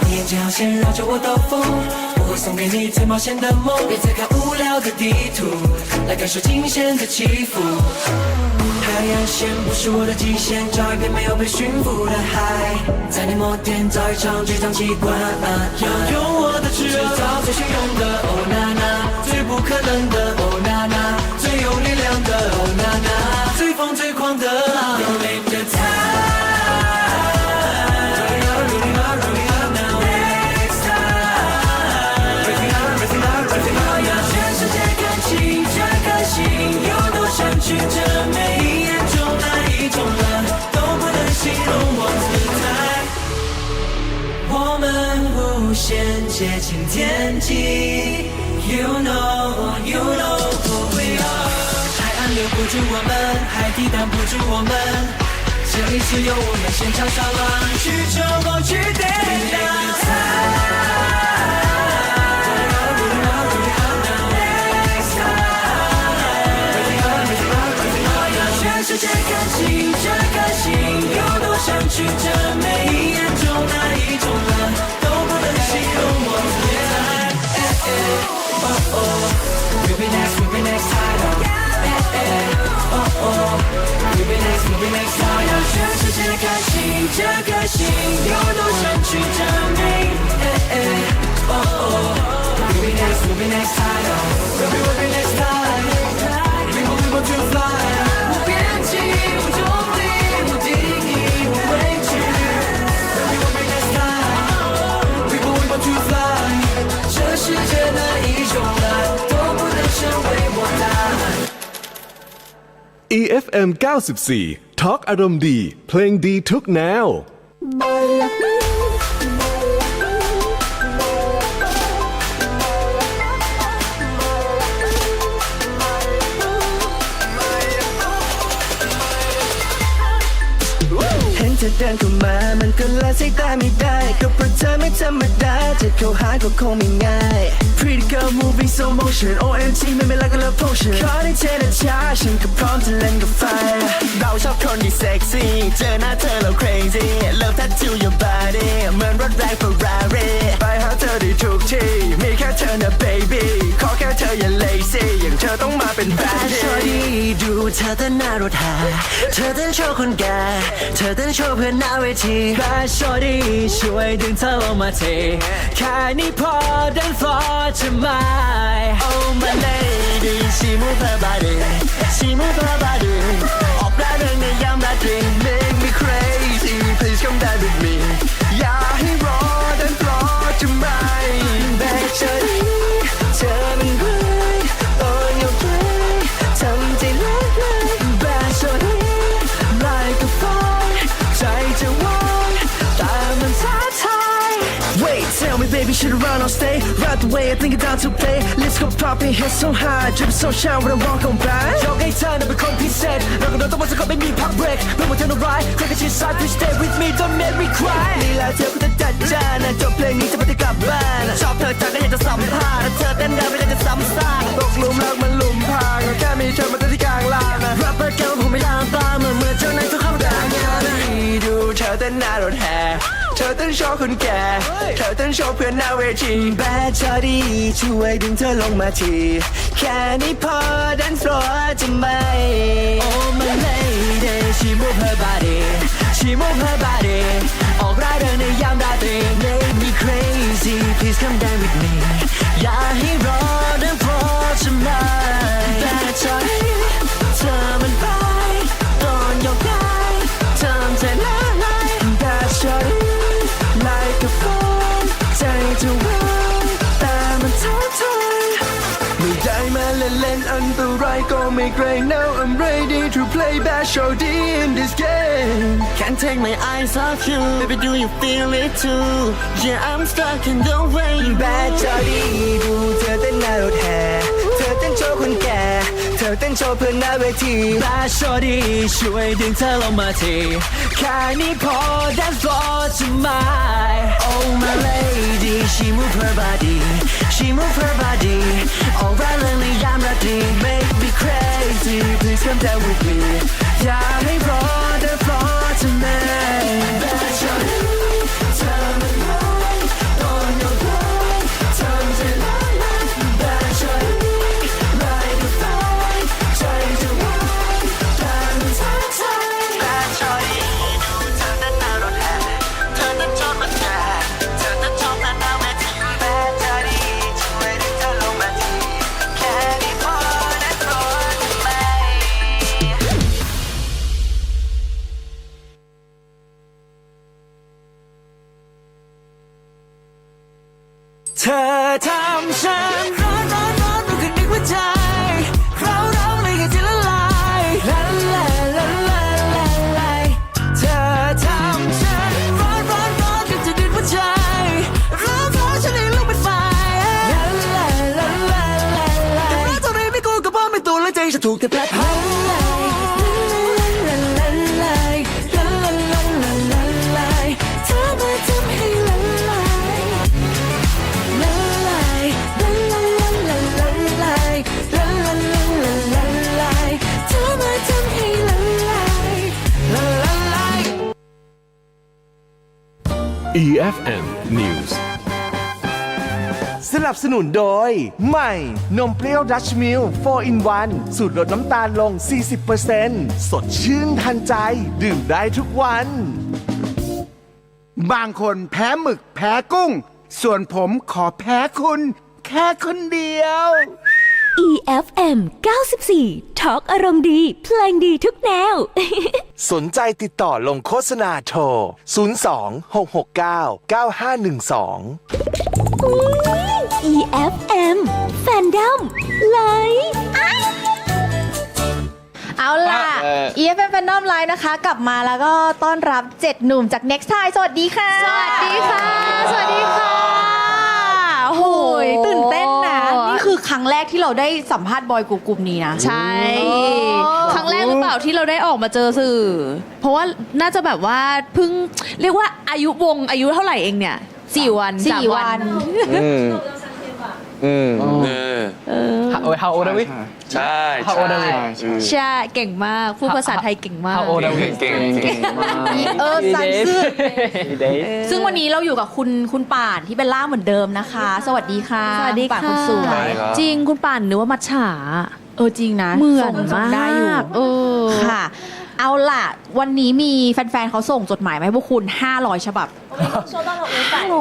你眼睛好线绕着我兜风我会送给你最冒险的梦别再看无聊的地图来感受惊险的起伏海岸线不是我的极限找一片没有被驯服的海在你摩天找一场巨浪气管要用我的炙热造最汹涌的 Oh na na 最不可能的 Oh na na 最有力量的 Oh na na 最疯最狂的 You make the time去这每一眼中哪一种蓝都不能形容我自在我们无限接近天际 You know who we are 海岸留不住我们海底挡不住我们这里只有我们现场烧浪去冲锋去点亮世界看清这颗心有多想去这每一眼中哪一种蓝都不能形容我自在 We'll be next we'll be next title We'll be next we'll be next title 让全世界看清这颗心有多想去这每We'll be next we'll be next title We'll be next title We want to fly EFM 94 Talk อารมณ์ดีเพลงดีทุกแนวเธอเดินเข้ามามันก็ละสายตาไม่ได้ก็เพราะเธอไม่ธรรมดาจะเข้าหาก็คงไม่ง่าย Pretty girl moving slow motion OMG ไม่เป็นไรก็ love potion ขอได้เทนะช้าฉันก็พร้อมจะเล่นกับไฟเราชอบคนที่เซ็กซี่เจอหน้าเธอเรา crazy Love tattoo your body เหมือนรถแรง Ferrari ไปหาเธอได้ทุกที่มีแค่เธอนะ baby ดูเธอเต้นหน้ารถแห่เธอเต้นโชว์คนแก่เธอเต้นโชว์เพื่อนหน้าเวทีแบดชอดี้ช่วยดึงเธอลงมาทีแค่นี้พอดันฟลอร์จะไม่ Oh my lady she move her body she move her body ออกแรงเรื่องในยามราตรี Make me crazy please come dance with me อย่าให้รอดันฟลอร์จะไม่แบดชอดี้เธอเป็นใคร on your play ทำใจร้ายเลยแบดชอดี้ like a fire ใจจะวอนแต่มันท้าทาย Wait tell me baby should I run or stay right the way I think it's down to play let's go pop it hit so high drip so shine when I walk on by ยกให้เธอนั้นเป็นคนพิเศษเราก็โดนต้องมาสักคนไม่มีพักเบรกเมื่อวันเธอน่าร้ายใครก็ชิดซ้าย please stay with me don't make me cry นี่แหละเธอก็จะจัดจ้านจบเพลงนี้จะไม่ได้กลับบ้านชอบเธอจากก็อยากจะสัมภาษณ์เธอเต้นได้ไม่ได้จะซ้ำซากตกหลุมรักมันหลุมพรางแค่มีเธอมาเต้นที่กลางลานรับเปิดแก้วผมไม่ตามตาเมื่อเจ้านายทุกคำด่างานดูเธอเต้นหน้ารถแห่เธอเต้นโชว์คนแก่เธอเต้นโชว์เพื่อนหน้าเวทีแบดชอดี้ช่วยดึงเธอลงมาทีแค่นี้พอดันฟลอร์จะไม่ Oh my lady she move her body she move her body ออกแรงเรื่องในยามราตรี Make me crazy please come dance with me อย่าให้รอดันฟลอร์จะไม่แบดชอดี้เธอมันไปตอนยกย้ายทำใจละลายแบดชอดี้like a phone ใจจะวางแต่มันท้าทายไม่ได้มาเล่นๆอันตรายก็ไม่เกรง Now I'm ready to play bad shorty in this game Can't take my eyes off you Baby do you feel it too Yeah I'm stuck in the rain Bad shorty ดูเธอเต้นหน้ารถแห่เธอเต้นโชว์คนแก่เธอเต้นโชว์เพื่อนหน้าเวที Bad shorty ช่วยดึงเธอลงมาทีแค่นี้พอ dance floor จะไม่ Oh my lady she move her body she move her body ออกแรงเลยในยามราตรี Make me crazy please come down with me อย่าให้รอ dance floor จะไม่ Bad shorty เธอมันร้ายตอนยกย้ายทำใจละลาย Bad shorty like a fire ใจจะวายแต่มันท้าทาย Bad shorty ดูเธอเต้นหน้ารถแห่เธอเต้นโชว์คนแก่เธอเต้นโชว์เพื่อนหน้าเวที Bad shorty ช่วยดึงเธอลงมาทีแค่นี้พอได้โปรดไหม เธอทำฉันร้อนร้อนร้อนรู้กันนึกว่าใจเราร้องเลยกันจะละลายละลายละลายละลายเธอทำฉันร้อนร้อนร้อนกันจะนึกว่าใจร้อนร้อนฉันเลยลุกเป็นไฟละลายละลายละลายแต่ร้อนเท่าไรไม่กลัวก็เพราะไม่ตัวและใจฉันถูกแต่แผลพันละลายละลายละลายละลายละลายเธอมาทำให้ละลายLa la la la la la la la la la la la la เธอมาทำให้ละลายละลาย EFM News สนับสนุนโดยใหม่นมเปรี้ยวดัชมิล4 in 1สูตรลดน้ำตาลลง 40% สดชื่นทันใจดื่มได้ทุกวัน บางคนแพ้หมึกแพ้กุ้ง ส่วนผมขอแพ้คุณแค่คนเดียว EFM 94 Talk อารมณ์ดีเพลงดีทุกแนว สนใจติดต่อลงโฆษณาโทร 02-669-9512 EFM Fandom Live เอาล่ะ EFM Fandom Live นะคะ กลับมาแล้วก็ต้อนรับ 7 หนุ่มจาก Next Time สวัสดีค่ะ สวัสดีค่ะ สวัสดีค่ะ โอ้โหตื่นเต้นนะ นี่คือครั้งแรกที่เราได้สัมภาษณ์บอยกลุ่มนี้นะ ใช่ ครั้งแรกหรือเปล่าที่เราได้ออกมาเจอสื่อ เพราะว่าน่าจะแบบว่าเพิ่งเรียกว่าอายุวงอายุเท่าไหร่เองเนี่ย4 วัน 4 วัน How old are we? ใช่ How old are we? ใช่เก่งมากพูดภาษาไทยเก่งมาก How old are we? เก่ง สันซื่อ days ซึ่งวันนี้เราอยู่กับคุณป่านที่เป็นล่าเหมือนเดิมนะคะ สวัสดีค่ะ สวัสดี ป่าน ค่ะ คนสวย จริงคุณป่านนึกว่ามัจฉา จริงนะ เหมือน ส่งได้อยู่ มากค่ะ เอาล่ะ วันนี้มีแฟนๆเขาส่งจดหมายมาให้พวกคุณ500ฉบับ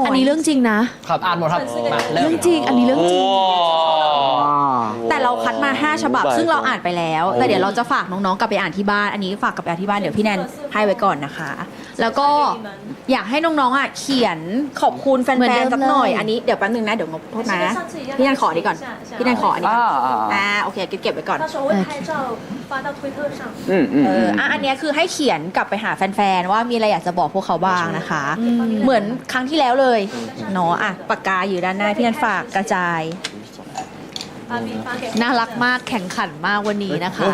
อันนี้เรื่องจริงนะ ครับอ่านหมดครับมาเริ่ เรื่ ม องจริง อันนี้เรื่องจริง แต่เราคัดมา5ฉบับ ซึ่งเราอ่านไปแล้ว แต่เดี๋ยวเราจะฝากน้องๆกลับไปอ่านที่บ้าน อันนี้ฝากกลับไปอ่านที่บ้านเดี๋ยวพี่แนนให้ไว้ก่อนนะคะ แล้วก็อยากให้น้องๆเขียนขอบคุณแฟ เหมือน น เดิม ๆสักหน่อย เลย อันนี้เดี๋ยวแป๊บนึงนะเดี๋ยวงบโทษนะพี่แนนขออันนี้ก่อนพี่แนนขออันนี้ก่อนโอเคเก็บไว้ก่อน 到时候会拍照发到推特上。อันเนี้ยคือให้เขียนกลับไปหาแฟนๆว่ามีอะไรอยากจะบอกพวกเขาบ้างนะคะ เหมือนครั้งที่แล้วเลยเนาะปากกาอยู่ด้านหน้าพี่นันฝากกระจาย น่ารักมากแข่งขันมากวันนี้นะคะ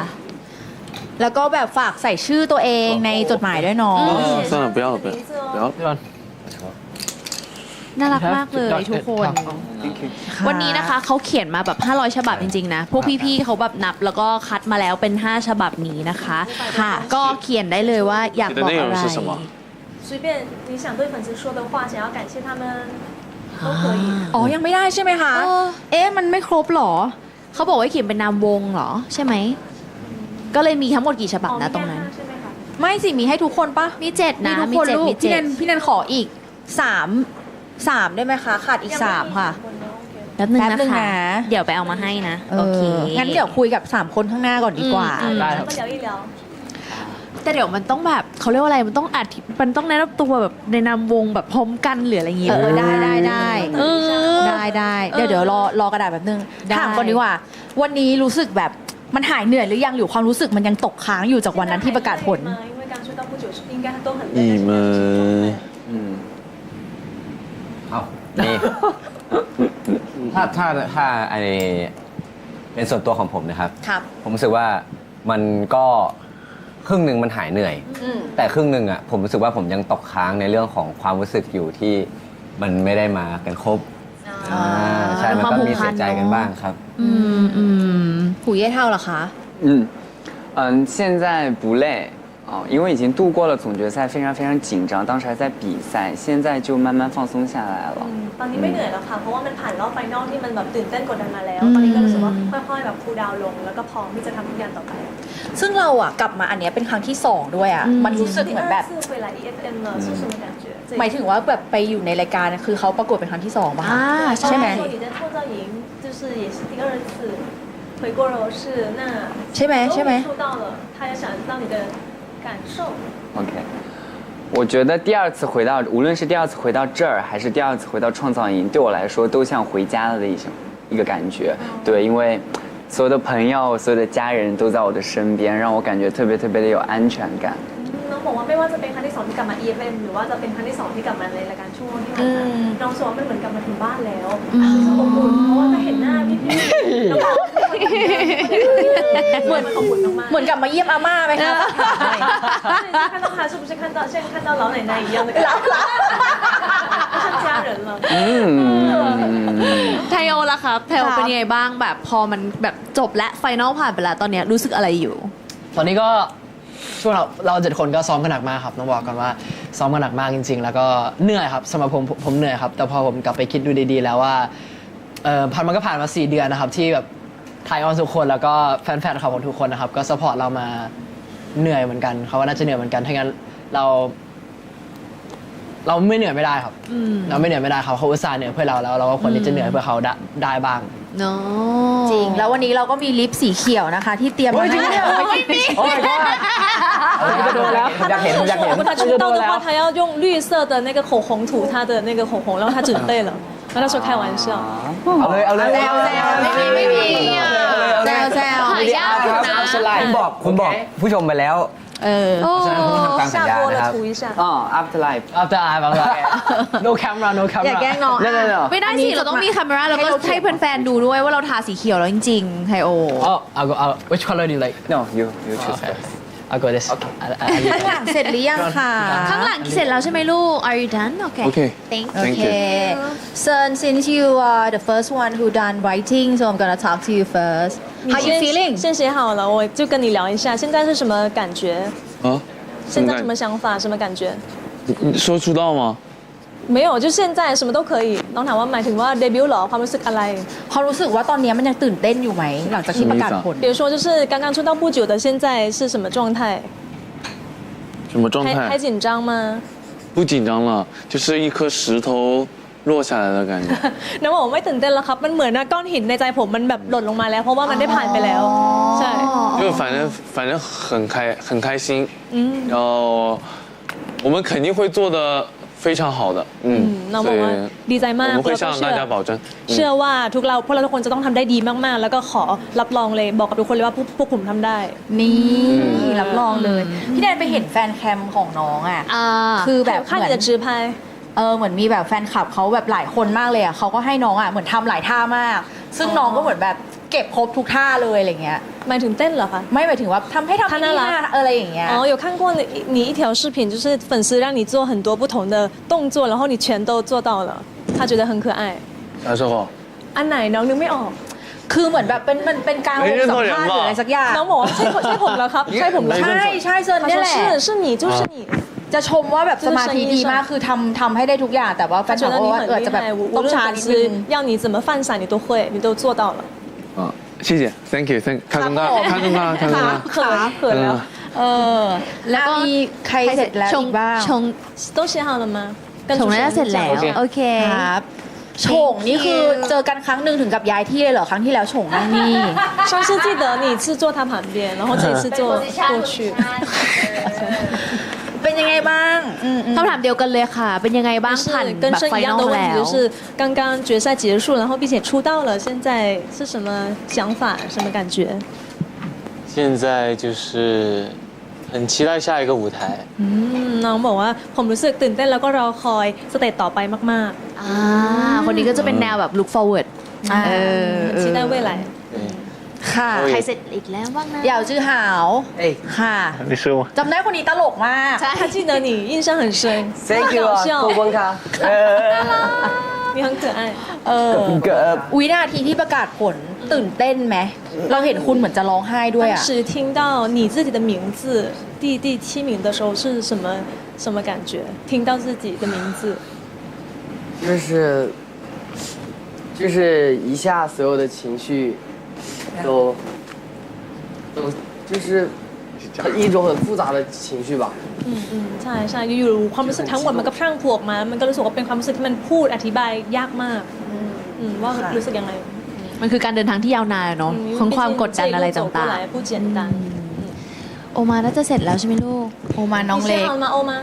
แล้วก็แบบฝากใส่ชื่อตัวเองในจดหมายด้วยเนาะ 算了不要了不要 น่ารักมากเลยทุกคน วันนี้นะคะเขาเขียนมาแบบ500ฉบับจริงๆนะ พวกพี่ๆเขาแบบนับแล้วก็คัดมาแล้วเป็น5ฉบับนี้นะคะ ค่ะ ก็เขียนได้เลยว่าอยากบอกอะไร 随便你想对粉丝说的话，想要感谢他们都可以。อ๋อยังไม่ได้ใช่ไหมคะ มันไม่ครบหรอ เขาบอกว่าเขียนเป็นนามวงเหรอ ใช่ไหม ก็เลยมีทั้งหมดกี่ฉบับนะตรงนั้น ไม่สิมีให้ทุกคนปะ มี7นะ มีทุกคนลูก มี พี่ 7 นันขออีก3ได้ไหมคะขาดอีก3ค่ะ แป๊บนึง แป๊บนึ นะ ง คะ นะ เดี๋ยวไปเอามาให้นะ โอเค งั้นเดี๋ยวคุยกับ3คนข้างหน้าก่อนดีกว่า ได้ครับ 我们聊一聊。 แต่เดี๋ยวมันต้องแบบเขาเรียกว่าอะไร มันต้องมันต้องแนะนำตัวแบบในนามวงแบบพร้อมกันหรืออะไรอย่างงี้ ได้ เออ ได้เดี๋ยวรอกระดาษแบบนึง ได้ ถามก่อนดีกว่า วันนี้รู้สึกแบบมันหายเหนื่อยหรือยังหรือความรู้สึกมันยังตกค้างอยู่จากวันนั้นที่ประกาศผล 因为刚睡到不久，应该都很累。你们เอานี่ ถ้าไอเป็นส่วนตัวของผมนะครับ ครับ ผมรู้สึกว่ามันก็ครึ่งหนึ่งมันหายเหนื่อย แต่ครึ่งหนึ่งอ่ะผมรู้สึกว่าผมยังตกค้างในเรื่องของความรู้สึกอยู่ที่มันไม่ได้มากันครบใช่มันก็มีเสียใจกันบ้างครับ หูเย่เท่าเหรอคะ 现在不累因为已经度过了总决赛，非常非常紧张，当时还在比赛，现在就慢慢放松下来了。ตอนนี้ไม่เหนื่อยแล้วค่ะ เพราะว่ามันผ่านรอบไฟนอลที่มันแบบตื่นเต้นกดดันมาแล้ว ตอนนี้ก็รู้สึกว่าค่อยๆแบบคูลดาวน์ลง แล้วก็พร้อมที่จะทำทุกอย่างต่อไป ซึ่งเราอ่ะกลับมาอันเนี้ยเป็นครั้งที่2ด้วยอ่ะมันรู้สึกเหมือนแบบ 第二次回来 EFM 了是什么感觉？ หมายถึงว่าแบบไปอยู่ในรายการคือเขาประกวดเป็นครั้งที่2ป่ะคะใช่ไหม 说你的创造营就是也是第二次回过柔是那 ใช่ไหม 受到了，他也想知道你的感受。 OK，我觉得第二次回到，无论是第二次回到这儿，还是第二次回到创造营，对我来说都像回家了的一个感觉。对，因为所有的朋友、所有的家人都在我的身边，让我感觉特别特别的有安全感。น้องบอกว่าไม่ว่าจะเป็นครั้งที่2ที่กลับมา EFM หรือว่าจะเป็นครั้งที่2ที่กลับมาในรายการช่วงที่ผ่านมาน้องรู้สึกว่ามันเหมือนกลับมาถึงบ้านแล้วรู้สึกอบอุ่นเพราะว่าได้เห็นหน้าพี่ๆน้องเหมือนอบอุ่นมากๆ เหมือนกลับมาเยี่ยมอาม่าไหมคะ 看到他是不是像看到老奶奶一样的感觉像家人了ไทโอล่ะครับไทโอเป็นยังไงบ้างแบบพอมันแบบจบและไฟนอลผ่านไปแล้วตอนเนี้ยรู้สึกอะไรอยู่ ตอนนี้ก็ช่วงเรา7 คนก็ซ้อมกันหนักมากครับต้องบอกก่อนว่าซ้อมกันหนักมากจริง ๆ แล้วก็เหนื่อยครับสำหรับผมเหนื่อยครับแต่พอผมกลับไปคิดดูดีๆแล้วว่ามันก็ผ่านมา4 เดือนนะครับที่แบบไทยออนทุกคนแล้วก็แฟนๆของทุกคนนะครับก็ซัพพอร์ตเรามาเหนื่อยเหมือนกันเขาว่าน่าจะเหนื่อยเหมือนกันถ้างั้นเราไม่เหนื่อยไม่ได้ครับเราไม่เหนื่อยไม่ได้ครับเขาอุตส่าห์เหนื่อยเพื่อเราแล้วเราก็ควรที่จะเหนื่อยเพื่อเขาได้บ้าง เนาะ จริงแล้ววันนี้เราก็มีลิปสีเขียวนะคะ ที่เตรียมมาให้แล้ว โอ้ my god จะโดนแล้วอยากเห็น 如果他出道的话，他要用绿色的那个口红涂他的那个口红，然后他准备了。那他说开玩笑。เอาเลยแซวไม่มีอ่ะแซว หายากอยู่นะ คุณบอกผู้ชมไปแล้วฉะนั้นคุณต้องทำตามสัญญานะครับ 涂一下。 Afterlife after I no camera no อย่า camera แกล้งน้อง ไม่ได้สิเราต้องมีคาเมราแล้วก็ให้แฟนๆดูด้วยว่าเราทาสีเขียวแล้วจริงๆไทโอ I'll go which color do you like No you choose okay first I'll go this ข้างหลังเสร็จหรือยังค่ะ ข้างหลังเสร็จแล้วใช่ไหมลูก Are you done? Okay. Okay. Thank you. Okay Sun since you are the first one who done writing so I'm gonna talk to you first How you feeling 先写好了，我就跟你聊一下，现在是什么感觉？现在什么想法？什么感觉？你说出道吗？没有就现在什么都可以น้องถามว่าหมายถึงว่าเดบิวต์เหรอความรู้สึกอะไร ความรู้สึกว่าตอนนี้มันยังตื่นเต้นอยู่ไหมหลังจากที่ประกาศผล比如说就是刚刚出道不久的现在是什么状态什么状态还紧张吗不紧张了就是一颗石头落下来的感觉น้องบอกว่าไม่ตื่นเต้นแล้วครับมันเหมือนนะก้อนหินในใจผมมันแบบหล่นลงมาแล้วเพราะว่ามันได้ผ่านไปแล้วใช่就反正很开心然后我们肯定会做的非常好的น้องบอกว่าดีใจมาก我们会向大家保证เชื่อว่าพวกเราทุกคนจะต้องทำได้ดีมากๆแล้วก็ขอรับรองเลยบอกกับทุกคนเลยว่าพวกผมทำได้นี่รับรองเลยพี่แดนไปเห็นแฟนแคมของน้องอ่ะคือแบบ看你的直拍เหมือนมีแบบแฟนคลับเขาแบบหลายคนมากเลยอ่ะเขาก็ให้น้องอ่ะเหมือนทำหลายท่ามากซึ่งน้องก็เหมือนแบบเก็บครบทุกท่าเลยอะไรเงี้ยหมายถึงเต้นเหรอคะไม่หมายถึงว่าทำให้ทำท่าอะไรอย่างเงี้ย哦有看过你一条视频就是粉丝让你做很多不同的动作然后你全都做到了他觉得很可爱啥时候อันไหนน้องนึกไม่ออกคือเหมือนแบบมันเป็นการสัมภาษณ์หรืออะไรสักอย่างน้องบอกว่าใช่ผมแล้วครับใช่ผมใช่เซิร์นนี่แหละ是你就是你จะชมว่าแบบสมาธิดีมากคือทำให้ได้ทุกอย่างแต่ว่าแฟนคลับบอกว่าจะแบบต้องช้านิดนึง要你怎么放闪你都会你都做到了谢谢 thank you 看公告เขินแล้วแล้วก็มีใครเสร็จแล้วอีกบ้าง都写好了吗ชงน่าจะเสร็จแล้วโอเคครับฉงนี่คือเจอกันครั้งหนึ่งถึงกับย้ายที่เลยเหรอครั้งที่แล้วฉงนั่งนี่上次记得你是坐他旁边然后这次坐过去เป็นยังไงบ้างคำถามเดียวกันเลยค่ะเป็นยังไงบ้างผ่านแบบไฟนอลแล้ว就是刚刚决赛结束然后并且出道了现在是什么想法什么感觉现在就是很期待下一个舞台น้องบอกว่าผมรู้สึกตื่นเต้นแล้วก็รอคอยสเตจต่อไปมากๆคนนี้ก็จะเป็นแนวแบบ look forward 期待未来ค่ะใครเสร็จอีกแล้วบ้างนะเหยาจื้อหาวค่ะจำได้คนนี้ตลกมาก他记得你印象很深 Thank you ขอบคุณค่ะ你很可爱วินาทีที่ประกาศผลตื่นเต้นไหมเราเห็นคุณเหมือนจะร้องไห้ด้วยอ่ะ当时听到你自己的名字第七名的时候是什么感觉听到自己的名字就是一下所有的情绪都就是一种很复杂的情绪吧ใช่อยู่ความรู้สึกทั้งหมดมันก็พรั่งพรูออกมามันก็รู้สึกว่าเป็นความรู้สึกที่มันพูดอธิบายยากมากว่ารู้สึกยังไงมันคือการเดินทางที่ยาวนานเนาะของความกดดันอะไรต่างๆโอมาน่าจะเสร็จแล้วใช่ไหมลูกโอมาน้องเล็กโอมา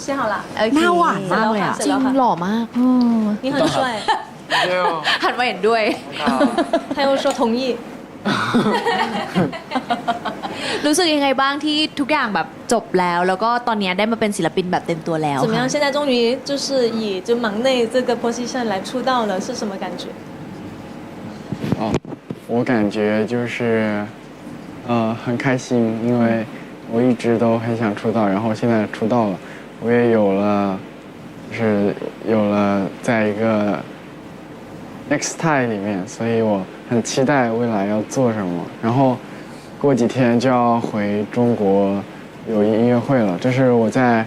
เชื่อ好了หน้าหวานมากเลยอ่ะจริงหล่อมาก你很帅หันมาเห็นด้วย他又说同意รู้สึกยังไงบ้างที่ทุกอย่างแบบจบแล้วก็ตอนนี้ได้มาเป็นศิลปินแบบเต็มตัวแล้ว怎么样现在终于就是以就忙内这个 position 来出道了是什么感觉我感觉就是很开心因为我一直都很想出道然后现在出道了我也有了在一个 Next Time 里面所以我很期待未来要做什么然后过几天就要回中国有音乐会了这是我在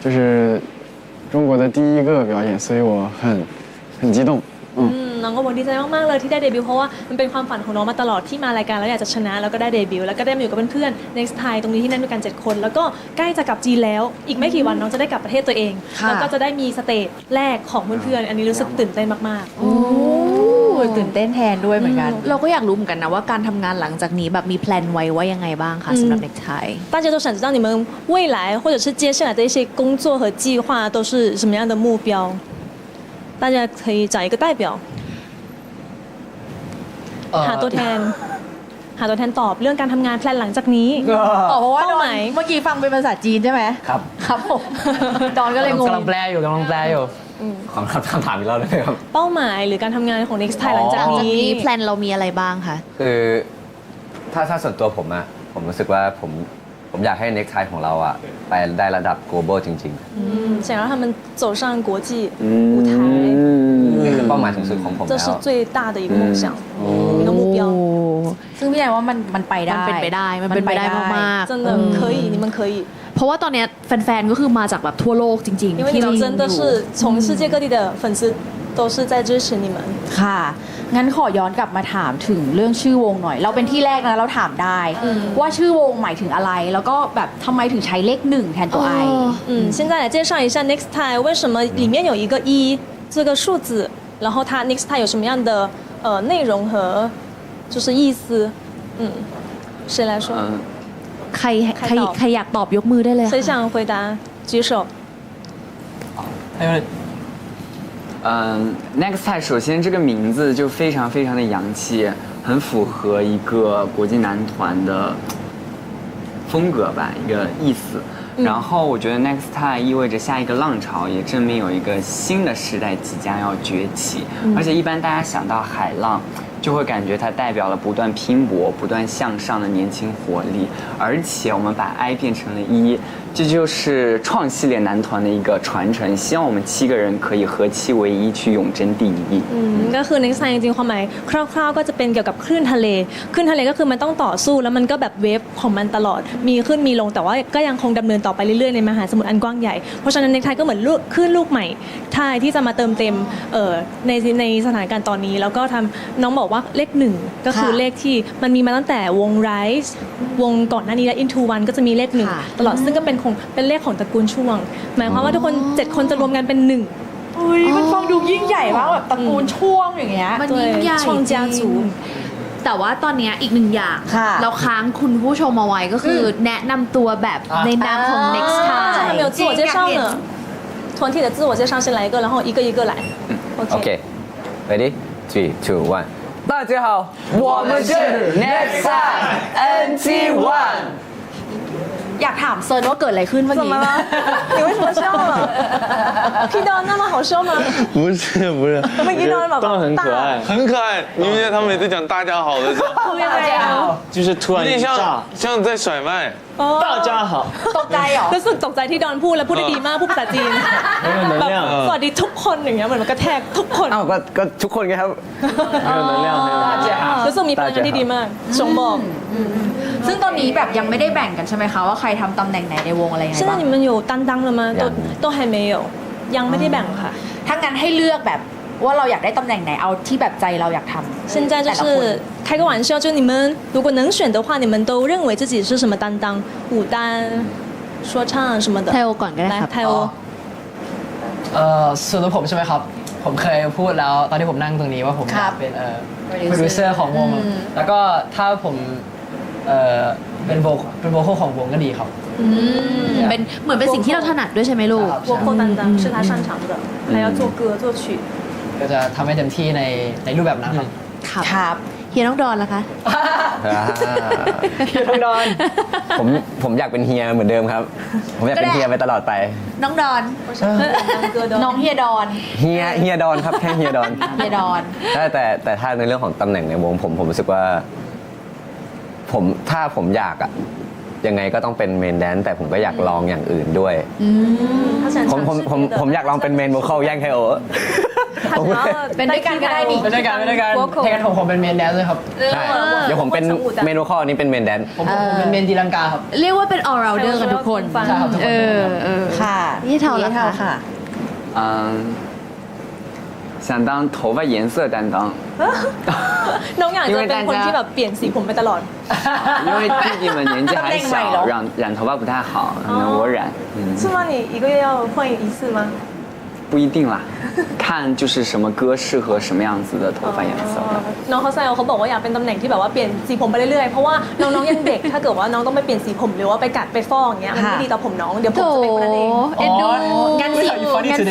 就是中国的第一个表演所以我很激动น้องก็บอกดีใจมากๆเลยที่ได้เดบิวต์เพราะว่ามันเป็นความฝันของน้องมาตลอดที่มารายการแล้วอยากจะชนะแล้วก็ได้เดบิวต์แล้วก็ได้มาอยู่กับเพื่อนๆ Next Time ตรงนี้ที่นั่นด้วยกัน7คนแล้วก็ใกล้จะกลับจีนแล้วอีกไม่กี่วันน้องจะได้กลับประเทศตัวเองแล้วก็จะได้มีสเตจแรกของเพื่อนๆอันนี้รู้สึกตื่นเต้นมากๆตื่นเต้นแทนด้วยเหมือนกันเราก็อยากรู้เหมือนกันนะว่าการทำงานหลังจากนี้แบบมีแพลนไว้ว่ายังไงบ้างคะสำหรับ Next Time 大家都想知道你们未来或者是接下来的一些工作和计划都是什么样的目标大家可以找一个代表หาตัวแทนตอบเรื่องการทำงานแพลนหลังจากนี้เพราะว่าเมื่อกี้ฟังเป็นภาษาจีนใช่ไหมครับผมดอนก็เลยงงกำลังแปลอยู่ขอคำถามอีกรอบได้ไหมครับเป้าหมายหรือการทำงานของ Next Time หลังจากนี้แพลนเรามีอะไรบ้างคะคือถ้าส่วนตัวผมรู้สึกว่าผมอยากให้ Next Time ของเราอะไปได้ระดับ global จริงๆ想让他们走上国际舞台นี่คือเป้าหมายสูงสุดของผมแล้ว这是最大的一个梦想一个目标ซึ่งพี่แอนว่ามันไปได้มันเป็นไปได้มากๆ真的可以你们可以เพราะว่าตอนเนี้ยแฟนๆก็คือมาจากแบบทั่วโลกจริงๆ因为你们真的是从世界各地的粉丝都是在支持你们。ค่ะ งั้นขอย้อนกลับมาถามถึงเรื่องชื่อวงหน่อย เราเป็นที่แรกนะเราถามได้ ว่าชื่อวงหมายถึงอะไร แล้วก็แบบทำไมถึงใช้เลข1แทนตัว I 现在来介绍一下 Next Time 为什么里面有一个1这个数字，然后它 Next Time 有什么样的内容和就是意思？谁来说？ใครอยากตอบยกมือได้เลย谁想回答？举手。Next Time 首先这个名字就非常非常的洋气，很符合一个国际男团的风格吧，一个意思。然后我觉得 Next Time 意味着下一个浪潮，也证明有一个新的时代即将要崛起。而且一般大家想到海浪，就会感觉它代表了不断拼搏、不断向上的年轻活力。而且我们把 I 变成了1，这就是创系列男团的一个传承。希望我们7个人可以合气为一，去永争第1。ก็คือ Next Time จริงๆความหมายคร่าวๆก็จะเป็นเกี่ยวกับคลื่นทะเลคลื่นทะเลก็คือมันต้องต่อสู้แล้วมันก็แบบเวฟของมันตลอดมีขึ้นมีลงแต่ว่าก็ยังคงดำเนินต่อไปเรื่อยๆในมหาสมุทรอันกว้างใหญ่เพราะฉะนั้น Next Time ก็เหมือนคลื่นลูกใหม่ที่จะมาเติมเต็มในสถานการณ์ตอนนี้แล้วก็ทำน้องบอกว่าเลข1ก็คือเลขที่มันมีมาตั้งแต่วง Rise วงก่อนหน้านี้และ Into One ก็จะมีเลข1ตลอดซึ่งก็เป็นเลขของตระกูลช่วงหมายความว่าทุกคน7คนจะรวมกันเป็น1อุ้ยมันฟังดูยิ่งใหญ่มากแบบตระกูลช่วงอย่างเงี้ย มันยิ่งใหญ่จริงแต่ว่าตอนนี้อีก1อย่างเราค้างคุณผู้ชมเอาไว้ก็คือแนะนำตัวแบบในนามของ Next Time 还没有自我介绍呢团体的自我介绍先来一个然后一个一个来 OK ready 3 2 1大家好，我们是 Next Time NT1。อยากถามเซิร์นว่าเกิดอะไรขึ้นเมื่อกี้你为什么笑了พี่ดอน那么好笑吗不是不是，เมื่อกี้ดอนแบบ很可爱，很可爱。你们觉得他每次讲大家好的时候，大家好就是突然一炸，像在甩麦。大家好，ตกใจเหรอรู้สึกตกใจที่ดอนพูดแล้วพูดได้ดีมากพูดภาษาจีนแบบสวัสดีทุกคนอย่างเงี้ยเหมือนมันกระแทกทุกคนอ้าวก็ทุกคนไงครับรู้สึกมีพลังงานที่ดีมากชงบอกซึ่งตอนนี้แบบยังไม่ได้แบ่งกันใช่ไหมคะว่าใครทำตำแหน่งไหนในวงอะไรยังไงบ้าง现在你们有担当了吗都还没有ยังไม่ได้แบ่งค่ะถ้างั้นให้เลือกแบบว่าเราอยากได้ตำแหน่งไหนเอาที่แบบใจเราอยากทำ现在就是开个玩笑就你们如果能选的话你们都认为自己是什么担当舞担说唱什么的ไทโอก่อนก็ได้ครับไทโอส่วนตัวผมใช่ไหมครับผมเคยพูดแล้วตอนที่ผมนั่งตรงนี้ว่าผมอยากเป็นโปรดิวเซอร์ของวงแล้วก็ถ้าผมเป็นโวคอลของวงก็ดีครับเป็นเหมือนเป็นสิ่งที่เราถนัดด้วยใช่ไหมลูกวงโค担当是他擅长的还要做歌作曲ก็จะทำให้เต็มที่ในรูปแบบนั้นครับครับเฮียน้องดอนล่ะคะเฮียน้องดอนผมอยากเป็นเฮียเหมือนเดิมครับผมอยากเป็นเฮียไปตลอดไปน้องดอนน้องเฮียดอนเฮียดอนครับแค่เฮียดอนเฮียดอนแต่ถ้าในเรื่องของตำแหน่งในวงผมรู้สึกว่าถ้าผมอยากอะยังไงก็ต้องเป็นเมนแดนซ์แต่ผมก็อยากลองอย่างอื่นด้วยผมอยากลองเป็นเมนโวคอลแย่งไทโอเป็นด้วยกันก็ได้นี่เป็นด้วยกันให้กันผมเป็นเมนแดนซ์เลยครับใช่เดี๋ยวผมเป็นเมนโวคอลนี้เป็นเมนแดนซ์ผมเป็นเมนตีลังกาครับเรียกว่าเป็น all rounder กันทุกคนใช่ครับทุกคนค่ะยี่เท่าแล้วค่ะ想当头发颜色担当น้องอยากจะเป็นคนที่แบบเปลี่ยนสีผมไปตลอด因为弟弟们年纪还小染头发不太好我染是吗你一个月要换一次吗不一定啦看就是什么歌适合什么样子的头发颜色น้องเขาแซวเขาบอกว่าอยากเป็นตำแหน่งที่แบบว่าเปลี่ยนสีผมไปเรื่อยๆเพราะว่าน้องๆยังเด็กถ้าเกิดว่าน้องต้องไปเปลี่ยนสีผมหรือว่าไปกัดไปฟอกอย่างเงี้ยมันไม่ดีต่อผมน้องเดี๋ยวผมจะเป็นคนนั้นเองเอ็นดูงั้น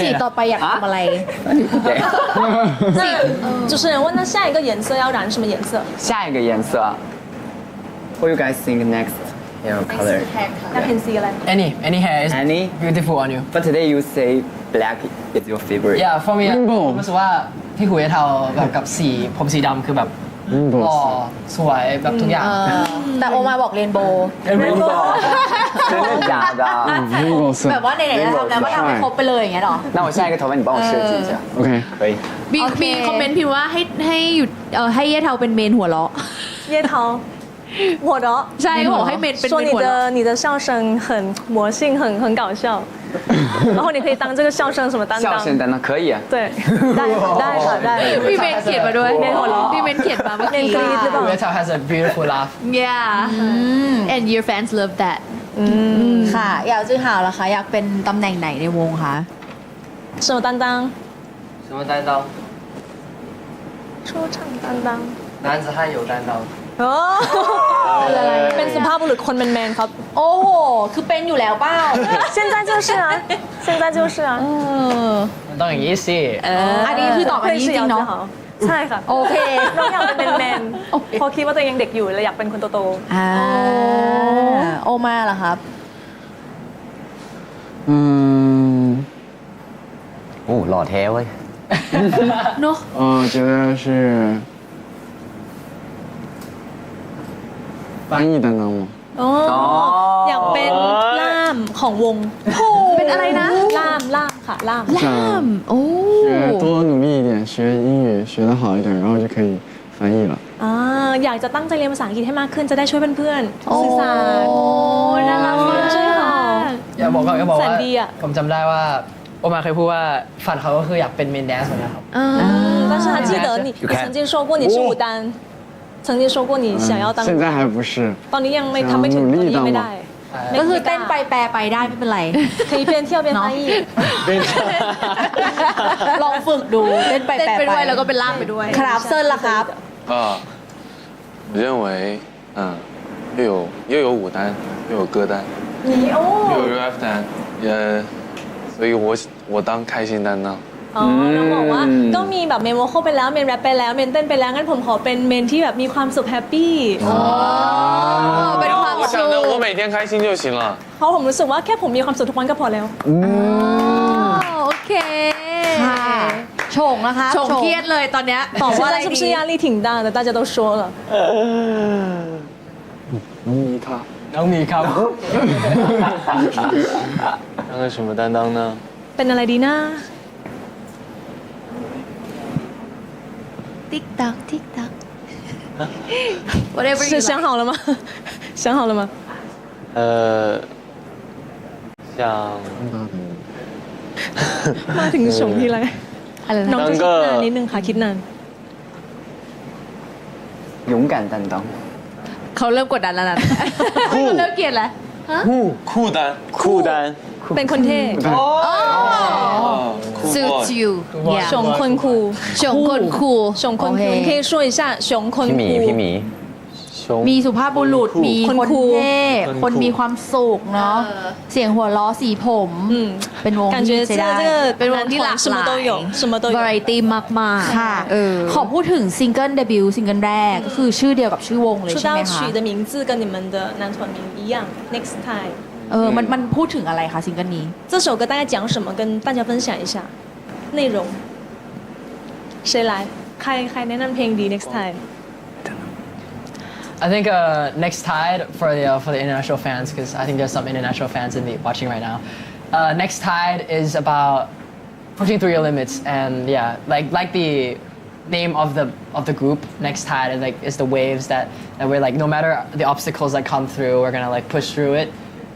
สีต่อไปอยากทำอะไร主持人问那下一个颜色要染什么颜色下一个颜色 What you guys think next hair color อยากเห็นสีอะไร Any hair is beautiful on you But today you say black is your favorite Yeah for me ผมรู้สึกว่าที่หูยเทาแบบกับสีผมสีดำคือแบบหล่อสวยแบบทุกอย่างแต่โอมาบอกเรนโบว์真的假的แบบว่าไหนๆจะทำแล้วก็ทำให้ครบไปเลยอย่างเงี้ยหรอ那我下一个头发你帮我设计一下 OK 可以มีคอมเมนต์พิมพ์ว่าให้หยุดให้เย่เทาเป็นเมนหัวเราะเย่เทา หัวเราะ ใช่เขาบอกให้เมนเป็น 说你เมนหัวเราะ 的你的笑声很魔性很搞笑然后你可以当这个笑声什么担当笑声担当可以啊。对ได้ค่ะได้ พี่เมนเขียนมาด้วย เมนหัวเราะ พี่เมนเขียนมาเมื่อกี้ เมนกรี๊ดหรือเปล่า Rachel has a beautiful laugh yeah and your fans love that ค่ะอยากจื้อหาวล่ะคะอยากเป็นตำแหน่งไหนในวงคะ 什么担当什么担当？说唱担当男子汉有担当。โอ้เป็นสุภาพบุรุษคนแมนๆครับ โอ้โหคือเป็นอยู่แล้วเปล่า 现在就是啊现在就是啊ต้องอย่างนี้สิ อันนี้คือตอบอันนี้จริงๆเนาะ ใช่ค่ะ โอเค น้องอยากเป็นแมนๆพอคิดว่าตัวเองยังเด็กอยู่เลยอยากเป็นคนโต โอมาล่ะครับ โอ้หล่อแท้เว้ย เนาะ 我觉得是翻译担当吗？ ๆอ๋ออยากเป็นล่ามของวง เป็นอะไรนะ ล่ามค่ะล่าม ล่ามโอ้ 学多努力一点，学英语学得好一点，然后就可以翻译了。อยากจะตั้งใจเรียนภาษาอังกฤษให้มากขึ้นจะได้ช่วยเพื่อนๆสื่อสาร โอ้น่ารักมาก ใช่ค่ะ อย่าบอกก็บอก แส ว่าน ดีอะ ผมจำได้ว่าโอมาเคยพูดว่าฝันเขาก็คืออยากเป็นเมนแดนซ์เหมือนกันครับ 但是他记得你曾经说过你是舞担曾经说过你想要当现在还不是。 ตอนนี้ยังไม่ทำไม่ถึงตอนนี้ยังไม่ได้ ก็คือเต้นไปแปลไปได้ไม่เป็นไร 可以边跳边翻译 ลองฝึกดูเต้นไปแปลไปด้วยแล้วก็เป็นล่ามไปด้วยครับเซิร์นล่ะครับ 我认为又有舞担，又有歌单，又有 rap 单，所以我当开心担当。อ๋อน้องบอกว่าก็มีแบบเมนโวคอลไปแล้วเมนแรปไปแล้วเมนเต้นไปแล้วงั้นผมขอเป็นเมนที่แบบมีความสุขแฮปปี้ เป็นความ 我 สุ 想着ข 我每天开心就行了。เพราะผมรู้สึกว่าแค่ผมมีความสุขทุกวันก็พอแล้ว โอเคค่ะโฉงนะคะโฉงเครียดเลยตอนเนี้ยตอบว่าอะไร 现在是不是ดี压力挺大的大家都说了能迷他。น้องมีครับ 当个什么担当呢？ เป็นอะไรดีนะ ติ๊กตักติ๊กตัก whatever you 是 like 想好了吗想好了吗像มาถึงชงทีไร อะไร น้อง นะ จะคิดนานนิดนึงค่ะคิดนาน 勇敢担当。 เขาเริ่มกดดันแล้วนะเขาเริ่มเกลียดแล้วฮะ 酷单，酷单， เป็นคนเท่ suits you 熊坤酷熊坤酷熊坤酷你可以说一下熊坤 พี่หมี 酷 พี่หมี มีสุภาพบุรุษมี คน คน คูล เท่คนมีความสุขเนาะเสียงหัวล้อสีผม เป็นวง 感觉 ที่ 这 ใช้ได้ 这个 เป็นวงที่หลาก 什 ห 么 ลาย 都有什么都有 variety มากๆค่ะขอพูดถึงซิงเกิลเดบิวต์ซิงเกิลแรกก็คือชื่อเดียวกับชื่อวงเลย 出 ใช่ไหม 道 คะ 曲的名字跟你们的男团名一样 Next Time มันพูดถึงอะไรคะซิงเกิลนี้ 这首歌大概讲什么跟大家分享一下内容谁来ใครแนะนำเพลงดี Next Time I think Next Tide for the international fans because I think there's some international fans in the watching right now. Next Tide is about pushing through your limits and yeah, like the name of the group Next Tide is the waves that we're like no matter the obstacles that come through we're gonna like push through it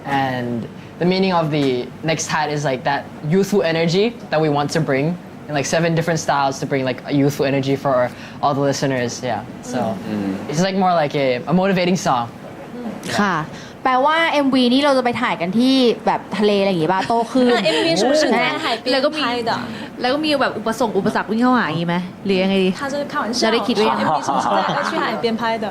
and the meaning of the Next Tide is like that youthful energy that we want to bring. In like 7 different styles to bring like a youthful energy for all the listeners. Yeah, so it's like more like a motivating song. ค่ะ แปลว่า MV นี้เราจะไปถ่ายกันที่แบบทะเลอะไรอย่างงี้ป่ะโตขึ้น MV 是不是在海边 แล้วก็มี 拍的แล้วก็มีแบบอุปสรรควิ่งเข้าหาอย่างงี้ไหมหรือยังไงดี 他是开玩笑จะได้คิดไว้ยัง MV 是不是在去海边拍的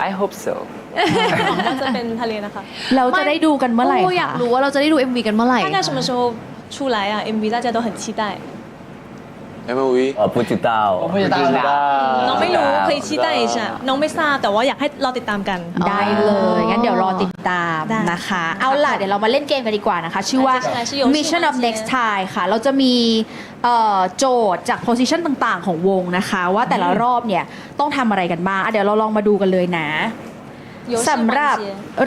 I hope so。หวังว่าจะเป็นทะเลนะคะ เราจะได้ดูกันเมื่อไหร่ อยากรู้ว่าเราจะได้ดู MV กันเมื่อไหร่ 大概什么时候出来啊 MV 大家都很期待 MV 不知道我不知道啦น้องไม่รู้เคย期待一下น้องไม่ทราบแต่ว่าอยากให้เราติดตามกัน ได้เลยงั้นเดี๋ยวรอติดตามนะคะ เอาล่ะเดี๋ยวเรามาเล่นเกมกันดีกว่านะคะ ชื่อว่า Mission of Next Time ค่ะ เราจะมีโจทย์จาก position ต่างๆ ของวงนะคะ ว่าแต่ละรอบเนี่ยต้องทำอะไรกันบ้างเดี๋ยวเราลองมาดูกันเลยนะสำหรับ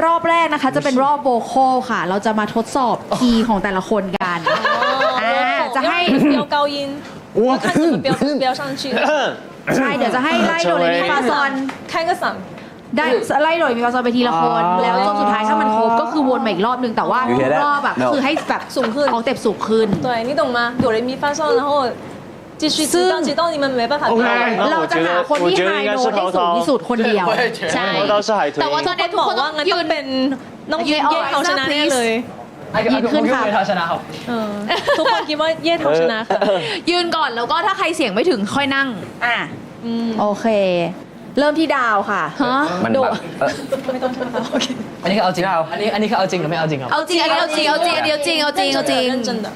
รอบแรกนะคะจะเป็นรอบโวคอลค่ะ เราจะมาทดสอบคีย์ของแต่ละคนกันจะให้飙高音我看怎么飙上去ใช่เดี๋ยวจะให้ไล่โดเรมีฟาซอน开个嗓ได้ไล่โดยมีความไปทีละคนแล้วจนสุดท้ายถ้ามันครบก็คือวนมาอีกรอบนึงแต่ว่าทุกรอบแบบคือให้แบบสูงขึ้นออกเต็ปสูงขึ้น对你懂吗哆来咪发嗦然后继续直到你们没办法เราจะหาคนที่ไฮโน้ตได้สูงที่สุดคนเดียวใช่แต่ว่าตอนนี้ทุกคนว่างั้นต้องเป็นน้องเย่เท่าชนะแน่เลยยืนขึ้นค่ะเท่าชนะครับทุกคนคิดว่าเย่เท่าชนะค่ะยืนก่อนแล้วก็ถ้าใครเสียงไม่ถึงค่อยนั่งโอเคเริ่มที่ดาวค่ะฮะมันแบบ ไม่ต้องใช่ไหมคะโอเคอันนี้คือเอาจริงอันนี้คือเอาจริงหรือไม่เอาจริงครับเอาจริงเอาจริงเอาจริงเดียวจริงเอาจริงเอาจริง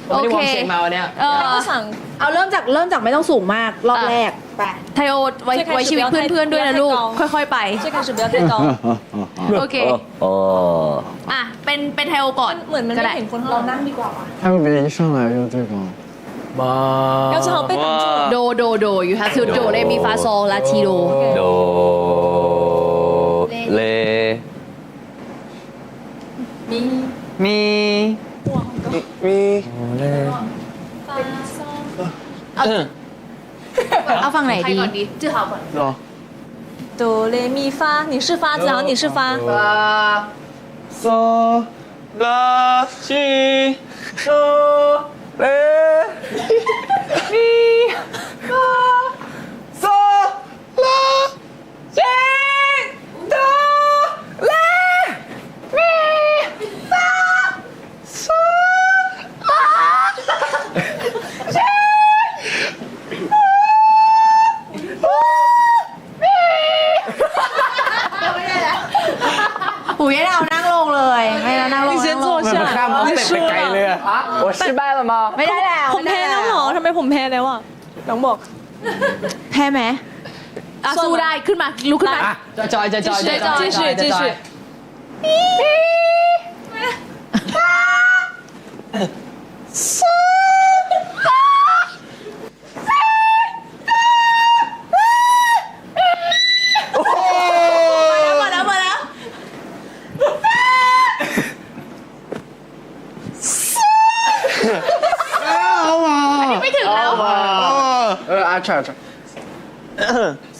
โอเคมาวันนี้เอาเริ่มจากไม่ต้องสูงมากรอบแรกไปไทโอไว้ชีวิตเพื่อนๆด้วยนะลูกค่อยๆไป最开始不要太高โอเคอ่ะเป็นไทโอก่อนเหมือนมันไม่เห็นคนเรานั่งดีกว่า他们别一上来就这个要正好被挡住โด you have to โดเรมีฟาโซลาทีโดเลมีเลเอาฝั่งไหนดีจื้อหาก่อน哆来咪发你是发子然后你是发嗦拉西嗦เลมีฟาโซลาเจโดเลมีฟาโซลาเจหูยดาวนั่งลงเลยไม่แล้วนั่งลง你先坐下你输了我失败了吗ไม่ได้แล้วผมแพ้แล้วเหรอทำไมผมแพ้แล้วอ่ะน้องบอกแพ้ไหมสู้ได้ขึ้นมาลุกขึ้นมาจอย继续ไม่ถึงแล้ว阿叉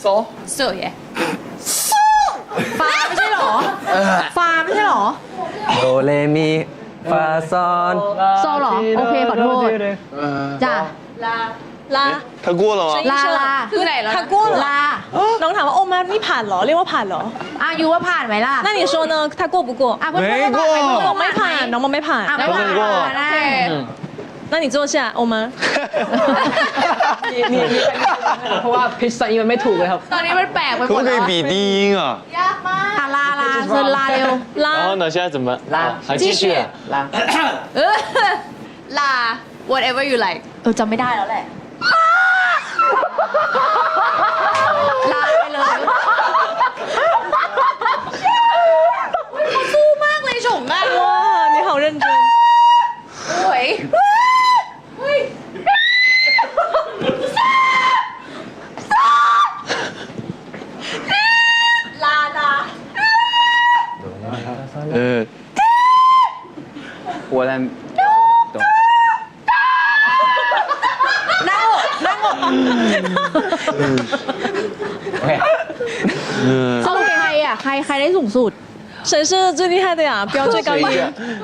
โซ耶ฟ้าไม่ใช่หรอฟ้าไม่ใช่หรอโดเลมีฟาซอนโซหรอโอเคขอโทษจ้ะลา他过了吗ลาคือไหนแล้ว他过了ลาน้องถามว่าโอมานี่ผ่านเหรอเรียกว่าผ่านเหรอยูว่าผ่านไหมล่ะ那你说呢他过不过เพื่อนๆผ่านไหมน้องไม่ผ่านน้องมันไม่ผ่านไม่ผ่านได้那你坐下โอมาเพราะว่าพิชซันอีมันไม่ถูกเลยครับตอนนี้มันแปลกไปหมด可不可以比低音啊ยากมากลาเชิญลาเร็วลา然后呢现在怎么ลา继续ลา whatever you like จำไม่ได้แล้วแหละลาไปเลยเขาสู้มากเลยฉงอ่ะ哇你好认真โอ้ยลา我来นั่งสรุปใครอ่ะใครได้สูงสุด谁是最厉害的呀标最高一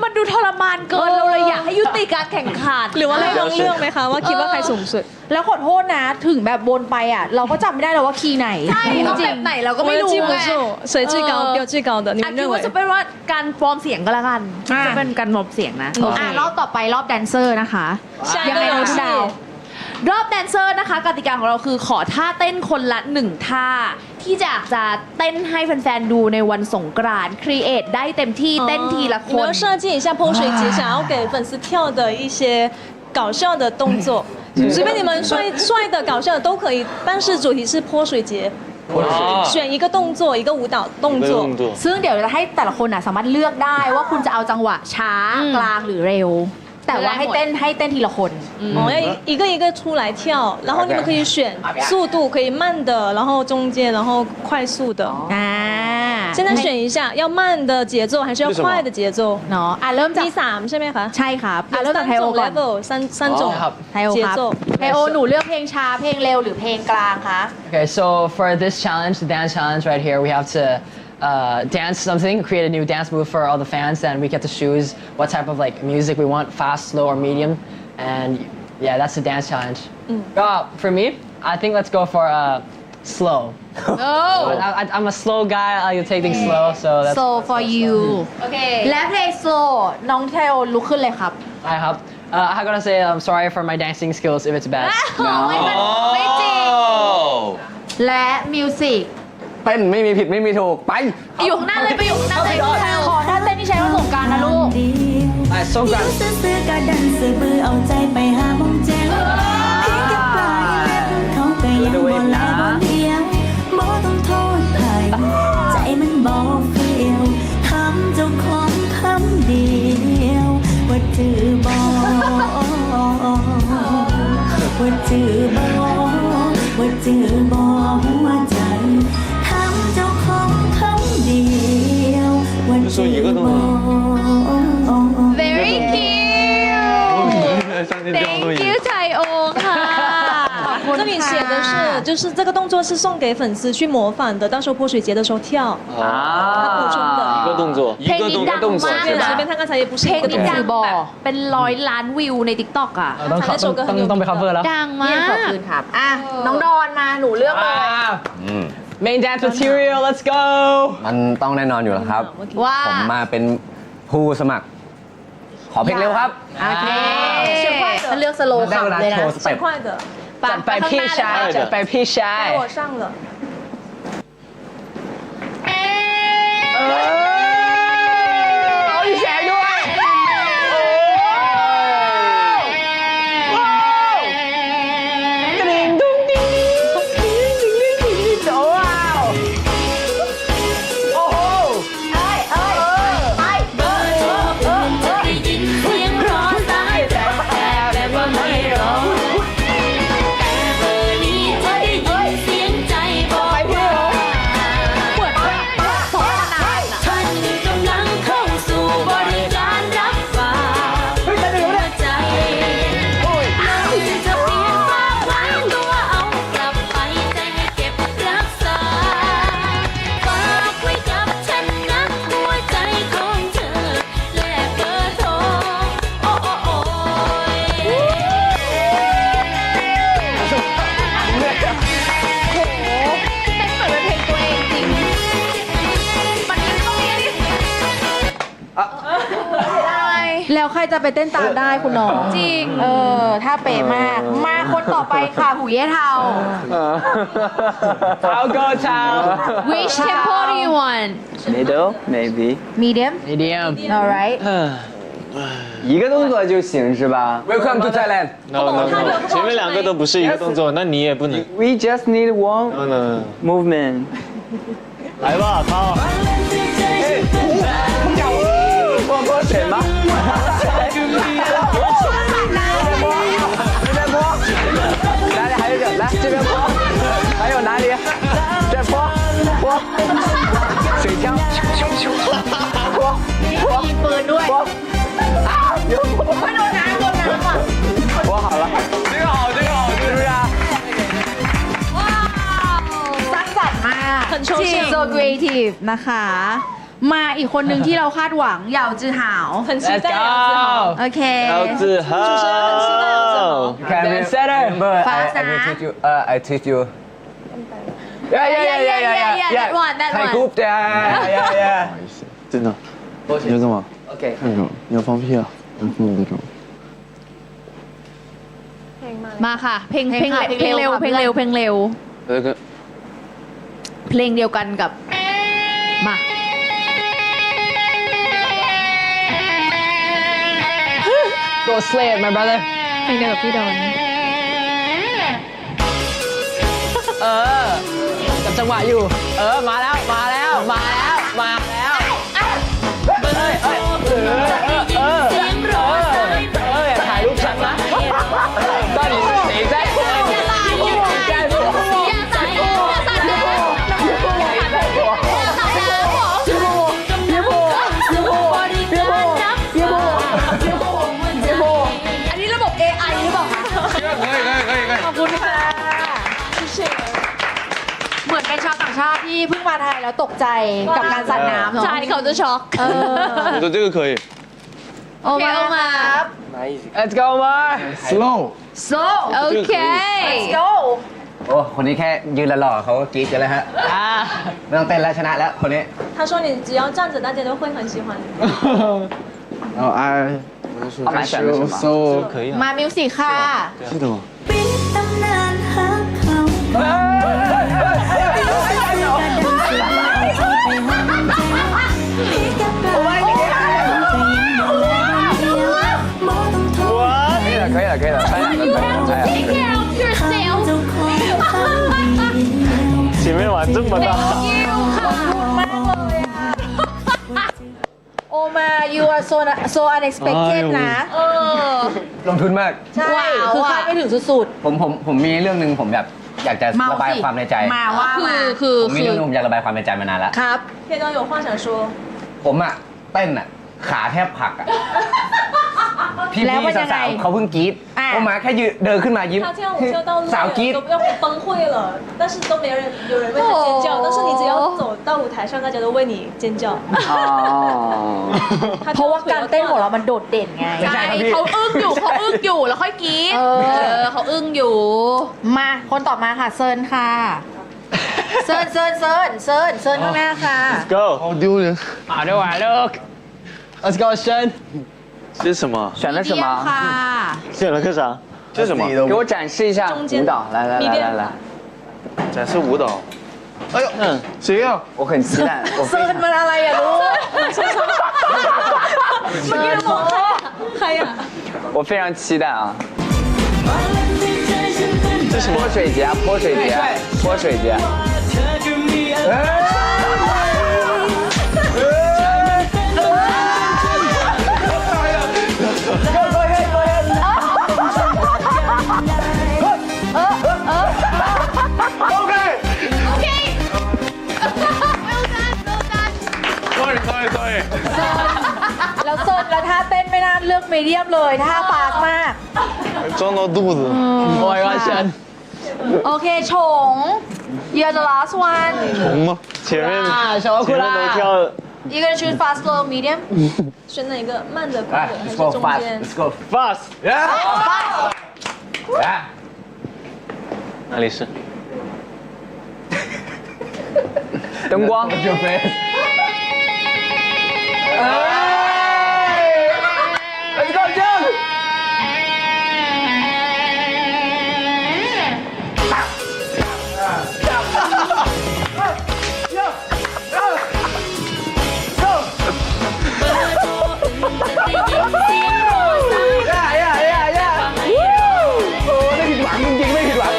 มันดูทรมานเกินเราเลยอยากให้ยุติการแข่งขันหรือว่าให้น้องเลือกไหมคะว่าคิดว่าใครสูงสุดแล้วขอโทษนะถึงแบบบนไปอ่ะเราก็จำไม่ได้แล้วว่าคีย์ไหนใช่เอาแบบไหนเราก็ไม่รู้ไง谁最高标最高的你们认为จะเป็นว่าการฟอร์มเสียงก็แล้วกันจะเป็นการฟอร์มเสียงนะรอบต่อไปรอบแดนเซอร์นะคะยังไงน้องดาวรอบแดนเซอร์นะคะกติกาของเราคือขอท่าเต้นคนละ1ท่าที่อยากจะเต้นให้แฟนๆดูในวันสงกรานต์ครีเอทได้เต็มที่เต้นทีละคน你们设计一下泼水节想要给粉丝跳的一些搞笑的动作随便你们帅的搞笑的都可以但是主题是泼水节选一个动作一个舞蹈动作ซึ่งเดี๋ยวจะให้แต่ละคนสามารถเลือกได้ว่าคุณจะเอาจังหวะช้ากลางหรือเร็วแต่ว่าให้เต้นทีละคน要一个一个出来跳然后你们可以选速度可以慢的然后中间然后快速的现在选一下要慢的节奏还是要快的节奏เนาะเริ่มจากที่3ใช่ไหมคะใช่ครับเริ่มจากไทโอก่อน 3种ไทโอครับไทโอหนูเลือกเพลงช้าเพลงเร็วหรือเพลงกลางคะ Okay so for this challenge the dance challenge right here we have to dance something, create a new dance move for all the fans, and we get to choose what type of like music we want, fast, slow, or medium. And yeah, that's the dance challenge. For me, I think let's go for slow. I'm a slow guy. I take things slow, so that's so for you โอเค และเพลง slow น้องเทโอลุกขึ้นเลยครับ I have. I gotta say I'm sorry for my dancing skills if it's bad. ไม่จริง และมิวสิก เต้นไม่มีผิดไม่มีถูกไป อยู่ข้างหน้าเลยไปอยู่ข้างหน้าเลยขอท่าเต้นที่ใช้ประสบการณ์นะลูก ส่งกัน ซื้อๆกะดันซื้อบือเอาใจไปหามองแจ้งเพียงแค่ปลายเล็บเขาก็ยังบ่แลบ่เลี้ยงบ่ต้องโทษใครใจมันบ่เฟี้ยวทำเจ้าของคำเดียวว่าจือบ่ว่าจือบ่ว่าจือบ่หัวใจทำเจ้าของคำเดียวว่าจือบ่ very cute thank you ไทโอค่ะ 这里写的是，就是这个动作是送给粉丝去模仿的，到时候泼水节的时候跳。他补充的一个动作，一个动作，对，随便他刚才也不是 เพล 一 ง 个 นี้ 动 ดัง 作。 แบบเป็น100 ล้านวิวใน TikTok อ่ะ ต้องไป cover แล้ว ดังมาก ขอบคุณครับอ่ะน้องดอนมาหนูเลือกเลย Main dance material, let's go. มันต้องแน่นอนอยู่แล้วครับ ว่า ผมมาเป็นผู้สมัคร ขอเพลงเร็วครับ โอเคถ้าเลือกสโลว์ ได้ ขับ เวลา เลย โช นะ ว์สเต็ป 快的， จัดไปพี่ชายจัดไปพี่ชาย 该我上了。มีแสงด้วยกระดิ่งดุ้งดิ้งโอ้ว้าวโอ้โห เสียงร้องสายแต่แบบว่าไม่ร้องเบอร์นี้จะได้ยินเสียงใจบอกว่าท่านกำลังเข้าสู่บริการรับฝากหัวใจน้องจะเปลี่ยนความหวังตัวเอากลับไปใจให้เก็บรักษาฝากไว้กับฉันนะหัวใจของเธอและเบอร์โทรโอ้โอ้โอ้แล้วใครจะไปเต้นตามได้คุณน้อง จริง ถ้าเป๊ะมาก มาคนต่อไปค่ะหูเย่เทา I'll go town which tempo do you want middle maybe medium medium alright 一个动作就行是吧 Welcome to Thailand No no no，前面两个都不是一个动作，那你也不能。 We just need one No no no， movement 来吧，涛。泼水吗？这边泼，哪里还有个？来这边泼，还有哪里？这泼泼，水枪，泼泼，มีปืนด้วย 泼，啊，有泼， ไม่โดนน้ำโดนน้ำอ่ะ 泼好了，这个好，这个好，是不是啊？ สร้างสรรค์มาก 很抽象 so creative นะคะ มาอีกคนหนึ่งที่เราคาดหวังเหยาจือหาว 很期待姚志豪。 โอเค 姚志豪。 Can remember Fast I will นะ teach you. I teach you. Yeah, that one, that Thai one. group, yeah. 真的，你就这么 OK 看着，你要放屁啊，然后那种。 มาค่ะ เพลง เพลง เร็ว ค่ะ เพลงเร็ว เพลงเร็ว 那个 เพลงเดียวกันกับ มา Go slay it my brother เพลงเดียวกับพี่ดอน จับจังหวะอยู่ มาแล้ว มาแล้ว มาแล้ว มาแล้วถ่ายรูปฉันนะ到底是谁在播谁在播อันนี้ระบบ AI หรือเปล่าคะ 可以可以可以可以。 ขอบคุณค่ะเหมือนเป็นชาวต่างช ชาติที่เพิ่งมาไทยแล้วตกใจกับการสาดน้ำเนาะ ใช่เขาจะช็อก 我说这个可以。 โอเคเอามา Let's go มา slow so โอเค let's go โอ้คนนี้แค่ยืนหล่อๆเขาก็กรี๊ดกันแล้วฮะไม่ต้องเต้นแล้วชนะแล้วคนนี้ 他说你只要站着，大家都会很喜欢你。然后 I 他蛮选的什么 so 可以มามิวสิกค่ะ 记得吗？可以了，可以了，穿两个可以了，穿两个。前面玩这么大。โอมา you are so unexpected นะ ลงทุนมาก ใช่ คือคาดไม่ถึงสุด ผมมีเรื่องหนึ่งผมแบบอยากจะระบายความในใจ มาว่า คือ ผมมีเรื่องหนึงผมอยากระบายความในใจมานานแล้ว ครับ 片段有话想说， ผมอะเต้นอะขาแทบผลักอะพี่ แล้วเป็นยังไง สาวๆเขาเพิ่งกรี๊ด อ่ะ โอมาแค่ยืนเดินขึ้นมายิ้ม 他跳舞跳到 สาวกรี๊ด 累都要崩溃了，但是都没有人为他尖叫，但是你只要走到舞台上，大家都为你尖叫。哦， เพราะว่าการเต้นของเรามันโดดเด่นไง ใช่เขาอึ้งอยู่เขาอึ้งอยู่แล้วค่อยกรี๊ดเขาอึ้งอยู่ มาคนต่อมาค่ะเซิร์นค่ะเซิร์นข้างหน้าค่ะ Go，好丢人。好的完了 Let's go 深这是什么？选的什 เยี่ยม 么？ ค่ะ 选了个啥？这是什么？给我展示一下舞蹈，来来来来来，展示舞蹈。哎呦，谁呀？我很期待，我非 เซิร์น 常 มันอะไรอ่ะลูก เมื่อกี้เราบอกใครอ่ะ 我非常期待啊！这是泼水节啊，泼水节，泼水节。Sorry， แล้วเซิร์นแล้วท่าเต้นไม่น่าเลือกมีเดียมเลยท่าฟาสมาก 装到肚子。我要深 โอเคชง you're the last one 红吗？前面啊小库拉前面都跳。一个人 choose fast slow medium 选哪个慢的快的还 Let's 是 go 中 fast 间？ Let's go Fast。 fast 哪里是？灯光。就飞。Let's go jump。ไม่ผิดหวังจริงๆไม่ผิดหวัง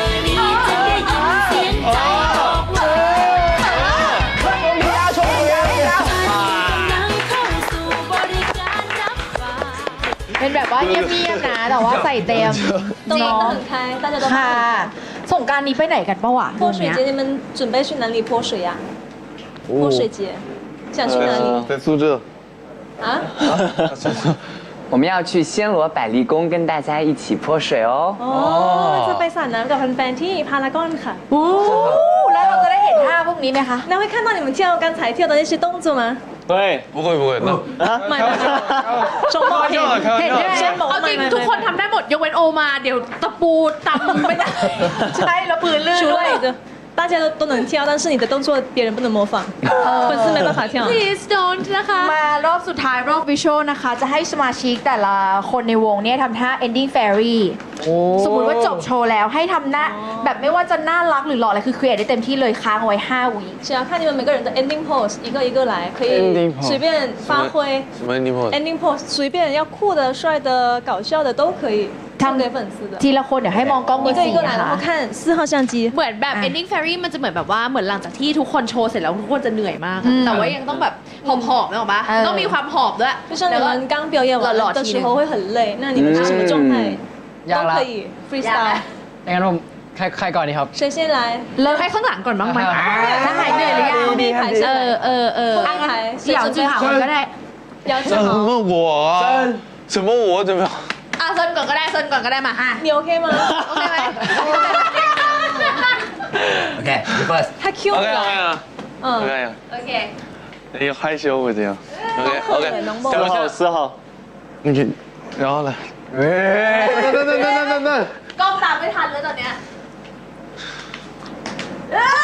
เป็นแบบว่าเงียบๆนะ แต่ว่าใส่เต็ม 都玩得很开，大家都 ค่ะ สงกรารนี้ไปไหนกันปะวะ 泼水节你们准备去哪里泼水呀？泼水节想去哪里？在苏浙。啊？我们要去暹罗百丽宫跟大家一起泼水哦。哦，จะไปสาดน้ำกับแฟนๆที่พารากอนค่ะ โอ้แล้วเราจะได้เห็นท่าพวกนี้ไหมคะ 那会看到你们跳刚才跳的那些动作吗？对，不会不会，那ไม่ไม่ชม 开玩笑的，开玩 เห็น 笑 ใช่ไหม 的。 เอาจริงทุกคนทำได้หมดยกเว้นโอมาเดี๋ยวตะปูตำไม่ได้ ใช่แล้วปืนลื่น 除 ด้วย 了你的，大家都能跳，但是你的动作别人不能模仿，粉丝没办法跳。 please don't นะคะ มารอบสุดท้ายรอบวิชวลนะคะ จะให้สมาชิกแต่ละคนในวงเนี่ยทำท่า ending fairy สมมติว่าจบโชว์แล้วให้ทำหน้าแบบไม่ว่าจะน่ารักหรือหล่ออะไรคือ create ได้เต็มที่เลยค้างไว้5 วิ 只要看你们每个人的 ending pose，一个一个来，可以 Ending pose 随便发挥。什么 ending pose？ ending pose 随便要酷的、帅的、搞笑的都可以送给粉丝的。 ทีละคนเดี๋ยวให้มองกล้องมื 一 อ 个 สี 一个来， นะ 然 คะ 后看4号相机。 เหมือนแบบ ending fairy มันจะเหมือนแบบว่าเหมือนหลังจากที่ทุกคนโชว์เสร็จแล้วทุกคนจะเหนื่อยมากอะแต่ว่ายังต้องแบบหอบๆนึกออกปะต้องมีความหอบด้วย 就像你们刚表演完的时候会很累，那你们是什么状态都可以 freestyle。 งั้นผมใครก่อนดีครับ 谁先来？ เลิกให้ข้างหลังก่อนบ้างไหม ถ้าหายเหนื่อยหรือยัง 后面一排先来。后面一排谁 เดี๋ยว 准 จือ 备 หา 好 คน？ก็ได้ 姚志豪，问我啊？什么我怎么样？ อ่ะเซินก่อนก็ได้เซินก่อนก็ได้มา 你 OK 吗？ โอเคไหม Okay, you first. 他 Q 你 OK 了 OK 啊嗯 OK 啊， OK 哎呦害羞我这样。OK 可 OK，怜能不等我下4号，那个，然后来，等， กล้องตามไม่ทันแล้วตอนเนี้ย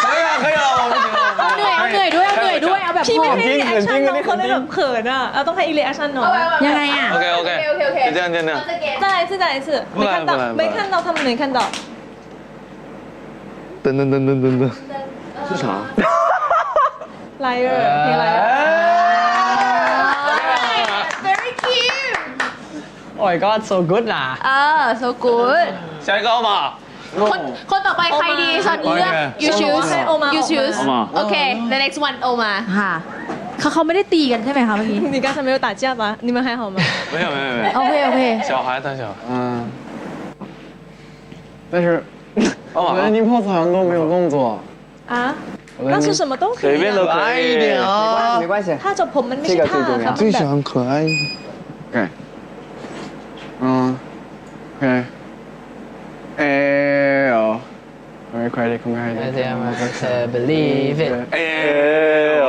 可以啊可以啊，我不行了。 เอาเหนื่อยด้วยเอาเหนื่อยด้วยเอาแบบ พี่ไม่ให้ จริง รีแอคชั่น จริง น้องเขาเลยแบบเขินอ่ะเราต้องให้อีรีแอคชั่นน้อง ยังไงอ่ะ OK OK，就这样这样。再来一次再来一次没看到没看到他们没看到噔，是啥？来人你来了 very cute โอ้ยก็ so good นะ so good 下一个号码。คนต่อไปใครดีซันเลือก you choose โอมา you choose โอมา โอเค the next one โอมา ค่ะเขาไม่ได้ตีกันใช่ไหมคะเมื่อกี้ 你刚才没有打架吧你们还好吗没有没有没有。โอเคโอเค 小孩带小孩。但是我的 nipple 好像都没有动作。啊那是什么都可以随便都可以一点哦，没关系。他着ผมมันไม่ใช่ท่าค่ะ 最喜欢可爱。 OK，OK，哎呦，very quietly，空开一点。 believe it 哎呦。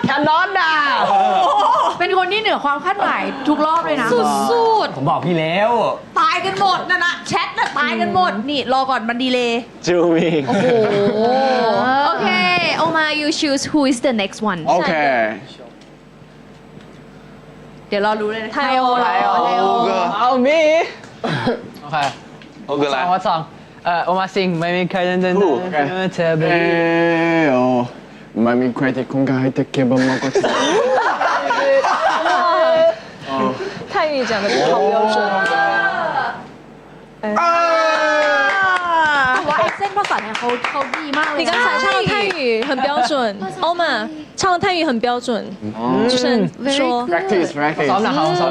cannot อ่ะ เป็นคนที่เหนือความคาดหมายทุกรอบเลยนะ สุด ผมบอกพี่แล้ว ๆตายกันหมดนะนะแชทน่ะตายกันหมดนี่รอก่อนมันดีเลย 救命！ โอ้โห โอเคโอมา you choose who is the next one OK， เดี๋ยวรอรู้เลยนะ ไทยโอไทยโอ 欧哥，เอามีโอเค 欧哥 สอง 来。 วัดสองโอมาซิงไม่มีใครเดินเธอ believe 哎呦，mommy quietly 空开一点，给爸妈过去。泰语讲的好标准ว่าไอ้เส้นภาษาไทยเขาดีมากเลย 你刚才唱的泰语很标准欧玛唱的泰语很标准就是说 practice ซ้อมหนักเขาซ้อม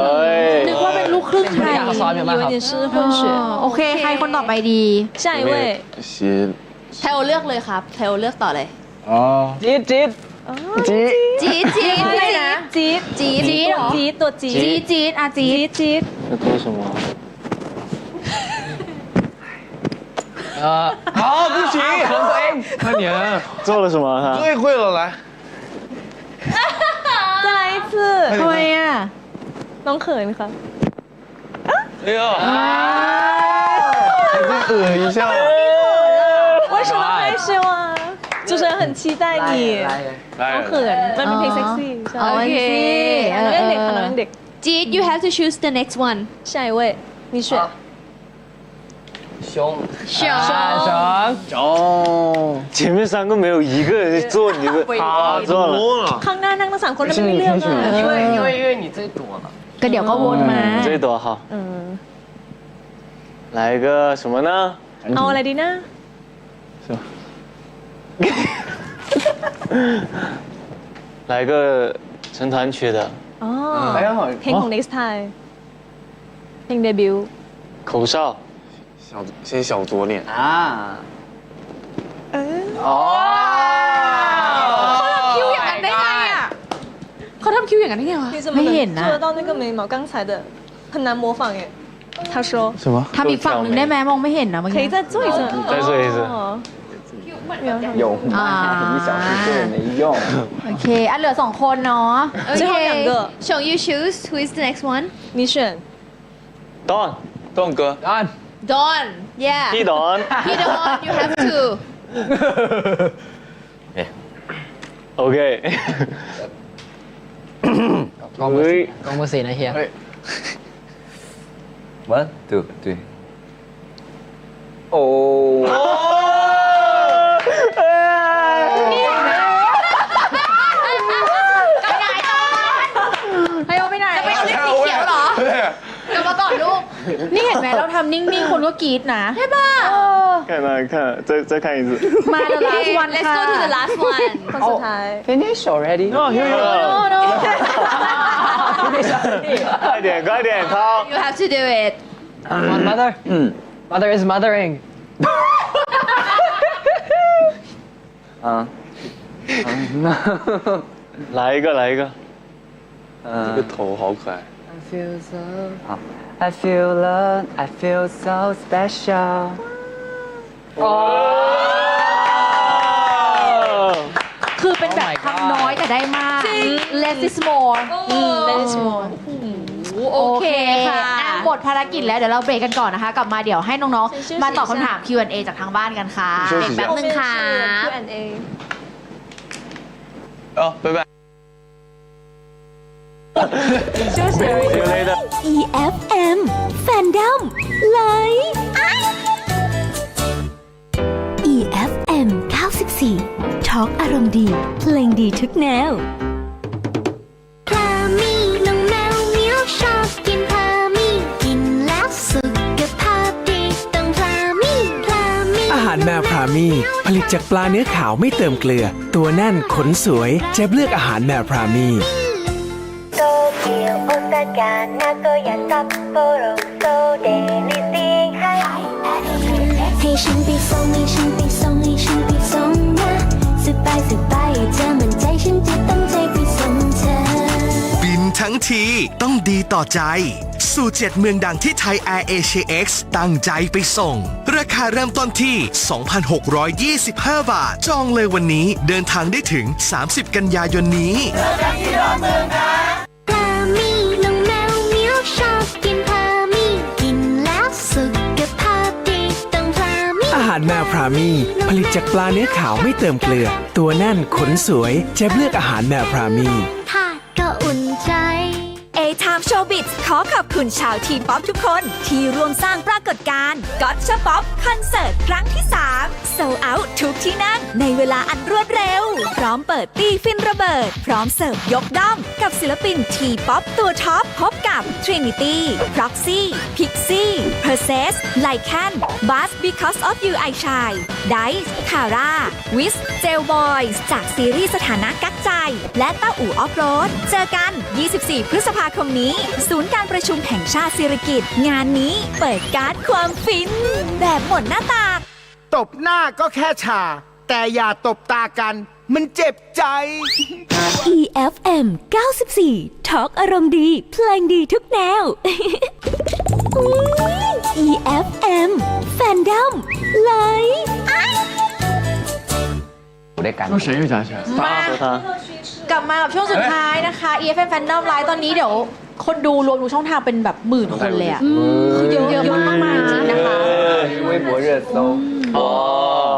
นึกว่าเป็นลูกครึ่งไทย เขาซ้อมอยู่มากครับ 有一点是混血โอเคใครคนต่อไปดี 下一位鞋 ไทโอเลือกเลยครับไทโอเลือกต่อเลย 哦， จี๊ดจี๊ดจี๊ด จี๊ดจี๊ด อะไรนะจี๊ด จี๊ด จี๊ดจี๊ดตัวจี๊ด จี๊ดจี๊ดอ่ะจี๊ด จี๊ด 要做什么？好不行可能ตัวเอง 快点，做了什么？他最会了，来。再来一次 ทำไมอ่ะ น้องเขินค่ะ 哎呦，还在一下。为什么害羞啊主持人很期待你来น้องเขินมันเป็นเพลงเซ็กซี่ใช่ โอเค น้องยังเด็กค่ะน้องยังเด็ก จี๊ด you have to choose the next one 下一位你选熊熊熊前面3个没有一个人做，你这他做了。 ข้างหน้านั่งทั้ง3คนแล้วไม่เลือกอ่ะ因为你最多了 ก็เดี๋ยวก็วนมา 最多好，来一个什么呢？ เอาอะไรดีนะ 来个成团曲的 อ๋อเพลงของ Next Time เพลงเดบิวต์ 口哨，先小左脸。啊คิวอย่างนั้นได้ไงอ่ะเขาทำคิวอย่างนั้นได้ไงวะ 你怎么 ไม่เห็น 能 นะ 做得到那个眉毛刚才的很难模仿耶他说什么？ ทำอีกฝั่งหนึ่งได้ไหมมองไม่เห็นนะเมื่อ 可以 กี้ 再做一次再做一次哦有啊1小时做没用。 โอเคอ่ะเหลือ2คนเนาะ 最后2个熊 you choose who is the next one 你选 Don 哥， Don yeah พี่ดอน พี่ Don you have to OK。 กองมือ4นะเฮีย 1 2 3。哦。 ให้เอาไปไหน จะไปเอาลิปสีเขียวเหรอกลับมาก่อนลูก นี่เห็นไหมเราทำนิ่งๆคนก็กรี๊ดนะใช่ป่ะ 看看，再看一次。มา the last one let's ค่ะ go to the last one คนสุดท้าย finish already No here you go。 no 快点快点，涛。 you have to do it mother mother is mothering 啊。来一个来一个。这这个头好可爱。I feel love I feel so special คือเป็นแบบคำน้อยแต่ได้มาก less is more less is more โอเคค่ะหมดภารกิจแล้วเดี๋ยวเราเบรกกันก่อนนะคะ กลับมาเดี๋ยวให้น้องๆ มาตอบคำถาม Q&A จากทางบ้านกันค่ะเบรกแป๊บนึงค่ะ Q&A 哦，拜拜。 EFM Fandom Live EFM 94 Talk อารมณ์ดีเพลงดีทุกแนวพามีน้องแมวเมียวชอบกินพามีกินแล้วสุขภาพดีต้องพามีอาหารแมวพรามี่ผลิตจากปลาเนื้อขาวไม่เติมเกลือ ตัวแน่นขนสวยเจ๊เลือกอาหารแมวพรามี่โตเกียวโอซาก้านาโกย่าซัปโปโรโซเดลิซิงให้ฉันไปส่งให้ฉันไปส่งให้ฉันไปส่งนะสบายสบายเธอมั่นใจฉันจะตั้งใจไปส่งเธอบินทั้งทีต้องดีต่อใจสู่7เมืองดังที่ไทย Air Asia X ตั้งใจไปส่งราคาเริ่มต้นที่ 2,625 บาทจองเลยวันนี้เดินทางได้ถึง30 กันยายนนี้พามีน้องแมวเมียวชอบกินพามีกินแล้วสุขภาพดีต้องพามีอาหารแมวพรามี่ผลิตจากปลาเนื้อขาวไม่เติมเกลือ ตัวแน่นขนสวยเจ๊เลือกอาหารแมวพรามี่ถ้าก็อุ่นใจA-Time Showbiz ขอขอบคุณชาวทีมป๊อปทุกคนที่ร่วมสร้างปรากฏการณ์ Gotcha Pop คอนเสิร์ตครั้งที่ 3 Sold Out ทุกที่นั่งในเวลาอันรวดเร็วพร้อมเปิดตีฟินระเบิดพร้อมเสิร์ฟยกด้อมกับศิลปินทีป๊อปตัวท็อปพบกับ Trinity Proxy Pixie Perses Lycan Buzz Because of You I Shine Dice Kara Wiz Jail Boys จากซีรีส์สถานะกักใจและเต้าอู่ออฟโรดเจอกัน 24 พฤษภาคมนี้ศูนย์การประชุมแห่งชาติสิริกิติ์งานนี้เปิดการ์ดความฟินแบบหมดหน้าตาตบหน้าก็แค่ชาแต่อย่าตบตากันมันเจ็บใจ EFM 94 Talk อารมณ์ดีเพลงดีทุกแนว EFM Fandom Live ด้วยกัน มากลับมากับช่วงสุดท้ายนะคะ EFM Fandom Live ตอนนี้เดี๋ยวคนดูรวมดูช่องทางเป็นแบบหมื่นคนเลยอะคือเยอะมากๆจริงนะคะ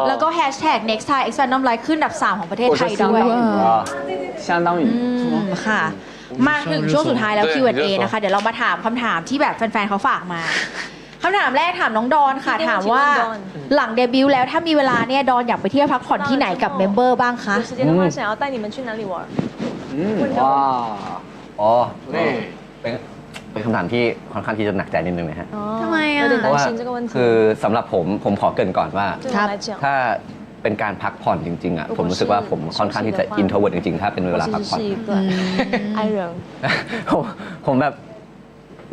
แล้วก็ Hashtag Next Time X Fandom Live ขึ้นอันดับ 3 ของประเทศไทยด้วย相当于ค่ะ มาถึงช่วงสุดท้ายแล้ว Q&A นะคะเดี๋ยวเรามาถามคำถามที่แบบแฟนๆเขาฝากมาคำถามแรกถามน้องดอนค่ะถามว่าหลังเดบิวต์แล้วถ้ามีเวลาเนี่ยดอนอยากไปเที่ยวพักผ่อนที่ไหนกับเมมเบอร์บ้างคะ有时间的话想要带你们去哪里玩ว้าอ๋อเป็นคำถามที่ค่อนข้างที่จะหนักใจนิดนึงนะฮะทำไมอ่ะเพราะว่าคือสำหรับผมขอเกริ่นก่อนว่าถ้าเป็นการพักผ่อนจริงๆอ่ะผมรู้สึกว่าผมค่อนข้างที่จะอินโทรเวิร์ตจริงๆถ้าเป็นเวลาพักผ่อนผมแบบ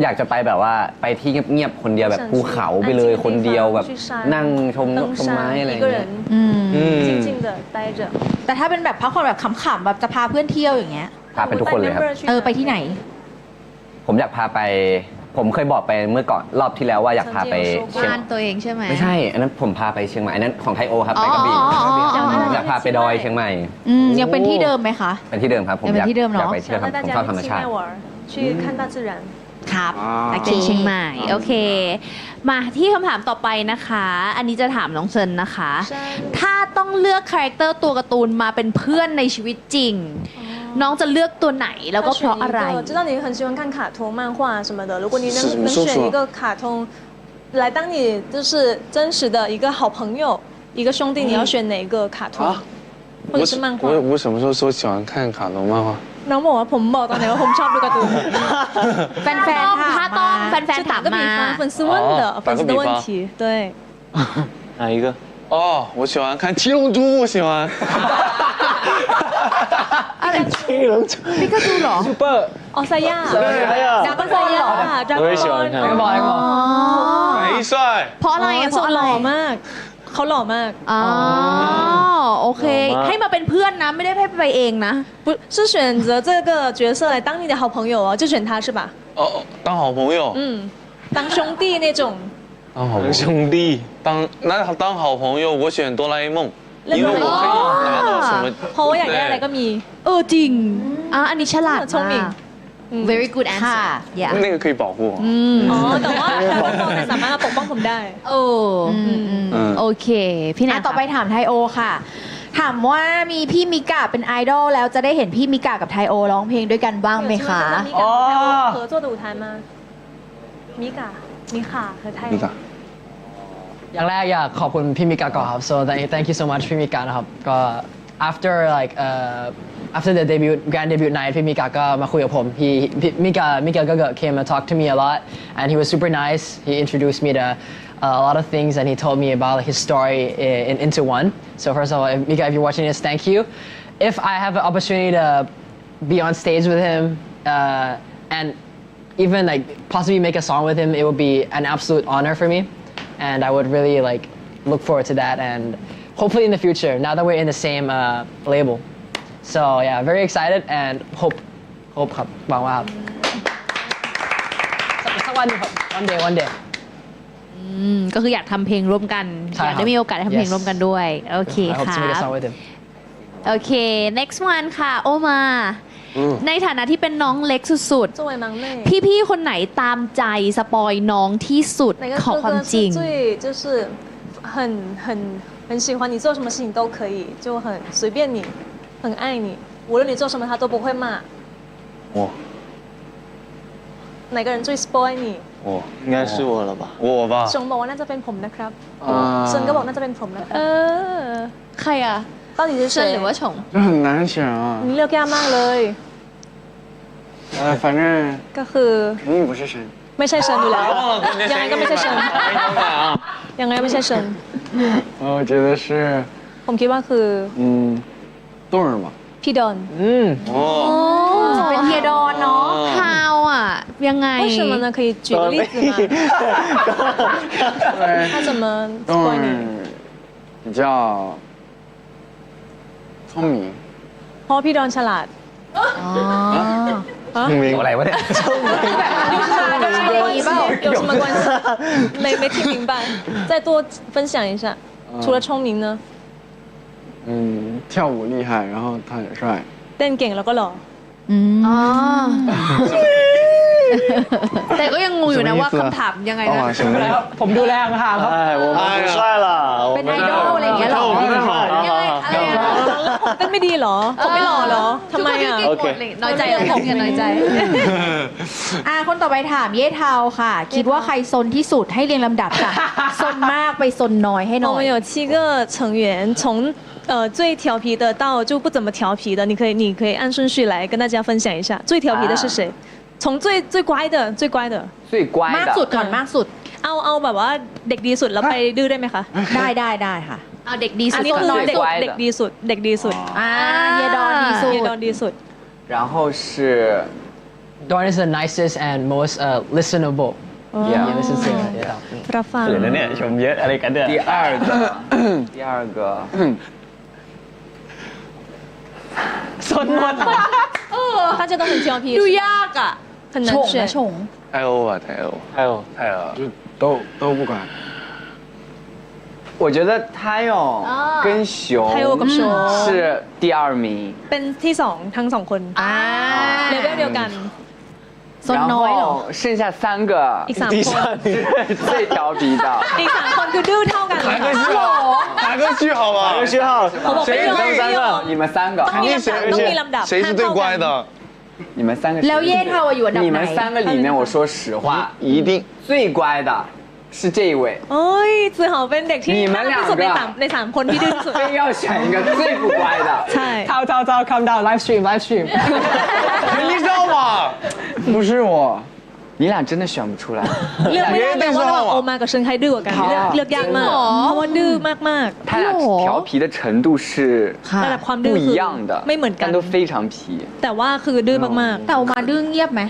อยากจะไปแบบว่าไปที่เงียบๆคนเดียวแบบภูเขาไปเลยคนเดียวแบบนั่งชมต้นไม้อะไรอย่างเงี้ยแต่ถ้าเป็นแบบพักผ่อนแบบขำๆแบบจะพาเพื่อนเที่ยวอย่างเงี้ยพาไปทุกคนเลยครับไปที่ไหนผมอยากพาไปผมเคยบอกไปเมื่อก่อนรอบที่แล้วว่าอยากพาไปเชียงใหม่ตัวเองใช่ไหมไม่ใช่อันนั้นผมพาไปเชียงใหม่อันนั้นของไทยโอครับไปกระบี่อยากพาไปดอยเชียงใหม่ยังเป็นที่เดิมไหมคะเป็นที่เดิมครับผมอยากไปเที่ยวผมชอบธรรมชาติครับเชียงใหม่โอเคมาที่คำถามต่อไปนะคะอันนี้จะถามน้องเซินนะคะถ้าต้องเลือกคาแรคเตอร์ตัวการ์ตูนมาเป็นเพื่อนในชีวิตจริงน้องจะเลือกตัวไหนแล้วก็เพราะอะไร知道你很喜欢看卡通漫画什么的如果你能选一个卡通来当你就是真实的一个好朋友一个兄弟你要选哪个卡通或者是漫画我什么时候说喜欢看卡通漫画น้องบอกว่าผมบอกตอนไหนว่าผมชอบดูการ์ตูนแฟนๆถ้าต้องแฟนๆถามมา粉丝问的粉丝的问题对哪一个哦我喜欢看七龙珠我喜欢อะไร七龙珠พิกาจูเหรอ哦赛亚ดราก้อนบอลเหรอ我也喜欢看อ๋อ没帅เพราะอะไรหล่อมาก เขาหล่อมาก อ๋อโอเคให้มาเป็นเพื่อนนะไม่ได้ให้ไปเองนะ不是选择这个角色来当你的好朋友哦就选他是吧哦，当好朋友。当兄弟那种当兄弟，当好朋友，我选哆啦 A 梦，因为我可以拿到什么。เพราะว่าอยากได้อะไรก็มีจริงอันนี้ฉลาด聪明 very good answer yeah 那个可以保护我。แต่ว่าแต่สามารถมาปกป้องผมได้โอเคพี่แนนต่อไปถามไทโอค่ะถามว่ามีพี่มิกะเป็นไอดอลแล้วจะได้เห็นพี่มิกะกับไทโอร้องเพลงด้วยกันบ้างไหมคะ合作的舞台吗มิกะ和ไทโออย่างแรกอยากขอบคุณพี่มิกะก่อนครับ so thank you so much พี่มิกะนะครับก็ after the grand debut night พี่มิกะก็มาคุยกับผมมิกะก็ came and talked to me a lot and he was super nice he introduced me to a lot of things and he told me about his story into one so first of all Mika if you're watching this thank you if I have an opportunity to be on stage with him and even like possibly make a song with him it would be an absolute honor for me and I would really like look forward to that and hopefully in the future now that we're in the same label so yeah very excited and hope ครับหวังว่าครับสักวันครับ one day ก็คืออยากทำเพลงร่วมกันอยากได้มีโอกาสทำเพลงร่วมกันด้วยโอเคค่ะโอเค next one ค่ะโอมาในฐานะที่เป็นน้องเล็กสุดๆพี่ๆคนไหนตามใจสปอยน้องที่สุดของความจริง就是很喜欢你做什么事情都可以就很随便你很爱你无论你做什么他都不会骂我哪个人最 spoil 你我应该是我了吧我吧ชงบอกว่าน่าจะเป็นผมนะครับเซินก็บอกน่าจะเป็นผมนะครับใครอ่ะ到底是谁หรือว่าชง这很难选啊你เลือกยากมากเลย反正ก็คือ肯定不是神ไม่ใช่เซินอยู่แล้วยังไงก็ไม่ใช่เซินยังไงไม่ใช่เซิน我觉得是ผมคิดว่าคือ动儿吧พี่ดอนเป็นเฮียดอนเนาะฮาวอ่ะยังไง为什么呢可以举个例子吗他怎么 spoil 你比较聪明เพราะพี่ดอนฉลาด聪明อะไรวะเนี่ย有什么关系没听明白再多分享一下除了聪明呢跳舞厉害然后他很帅เต้นเก่งแล้วก็หล่อแต่ก็ยังงงอยู่นะว่าคำถามยังไงนะผมดูแลห่างๆครับ太帅了เป็นไอดอลอะไรอย่างเงี้ยหรอยังไงอะไรผมเต้นไม่ดีหรอผมไม่หล่อหรอทำไมอ่ะน้อยใจผมน้อยใจคนต่อไปถามเย่เทาค่ะคิดว่าใครซนที่สุดให้เรียงลำดับจากซนมากไปซนน้อยให้หน่อย我们有7个成员从最调皮的到就不怎么调皮的，你可以按顺序来跟大家分享一下，最调皮的是谁？从最乖的，最乖的，最乖的，มากสุดก่อนมากสุดเอาแบบว่าเด็กดีสุดแล้วไปดื้อได้ไหมคะได้ค่ะเอาเด็กดีสุดอันนี้คือเด็กดีสุดเฮียดอนดีสุด然后是 Don is the nicest and most listenable listen to รับฟังเดี๋ยวนะเนี่ยชมเยอะอะไรกันเนี่ย第二个ซนหมด大家都很调皮ดูยากอ่ะ很难选太欧吧太欧就都不管我觉得泰勇跟熊是第2名เป็นที่2ทั้ง2คนเลเวลเดียวกัน然后剩下3个อีก3คน是最调皮的อีก3คนคือดื้อเท่ากัน拿个序号吧拿个序号谁是3个你们3个ต้องมีลำดับ谁是最乖的你们3个แล้วเย่เทาอยู่อันดับไหน你们3个里面我说实话一定最乖的是这一位โอ้ยจือเหาเป็นเด็กที่น่ารักที่สุดใน3คนที่ดื้อสุด非要选一个最不乖的ใช่เท่า calm down live stream 你知道吗不是我你俩真的选不出来。 เลือกไม่ได้เลยว่าระหว่างโอมากับเซิงไคดื้อกว่ากันเลือกยากมากเพราะว่าดื้อมากๆ他俩调皮的程度是 ระดับความดื้ 不 อ 一 คือ 样的， ไม่เหมือนกัน 但都非常皮。 แต่ว่าคือดื้อมากๆ แต่ออกมาดื้อเงียบไหม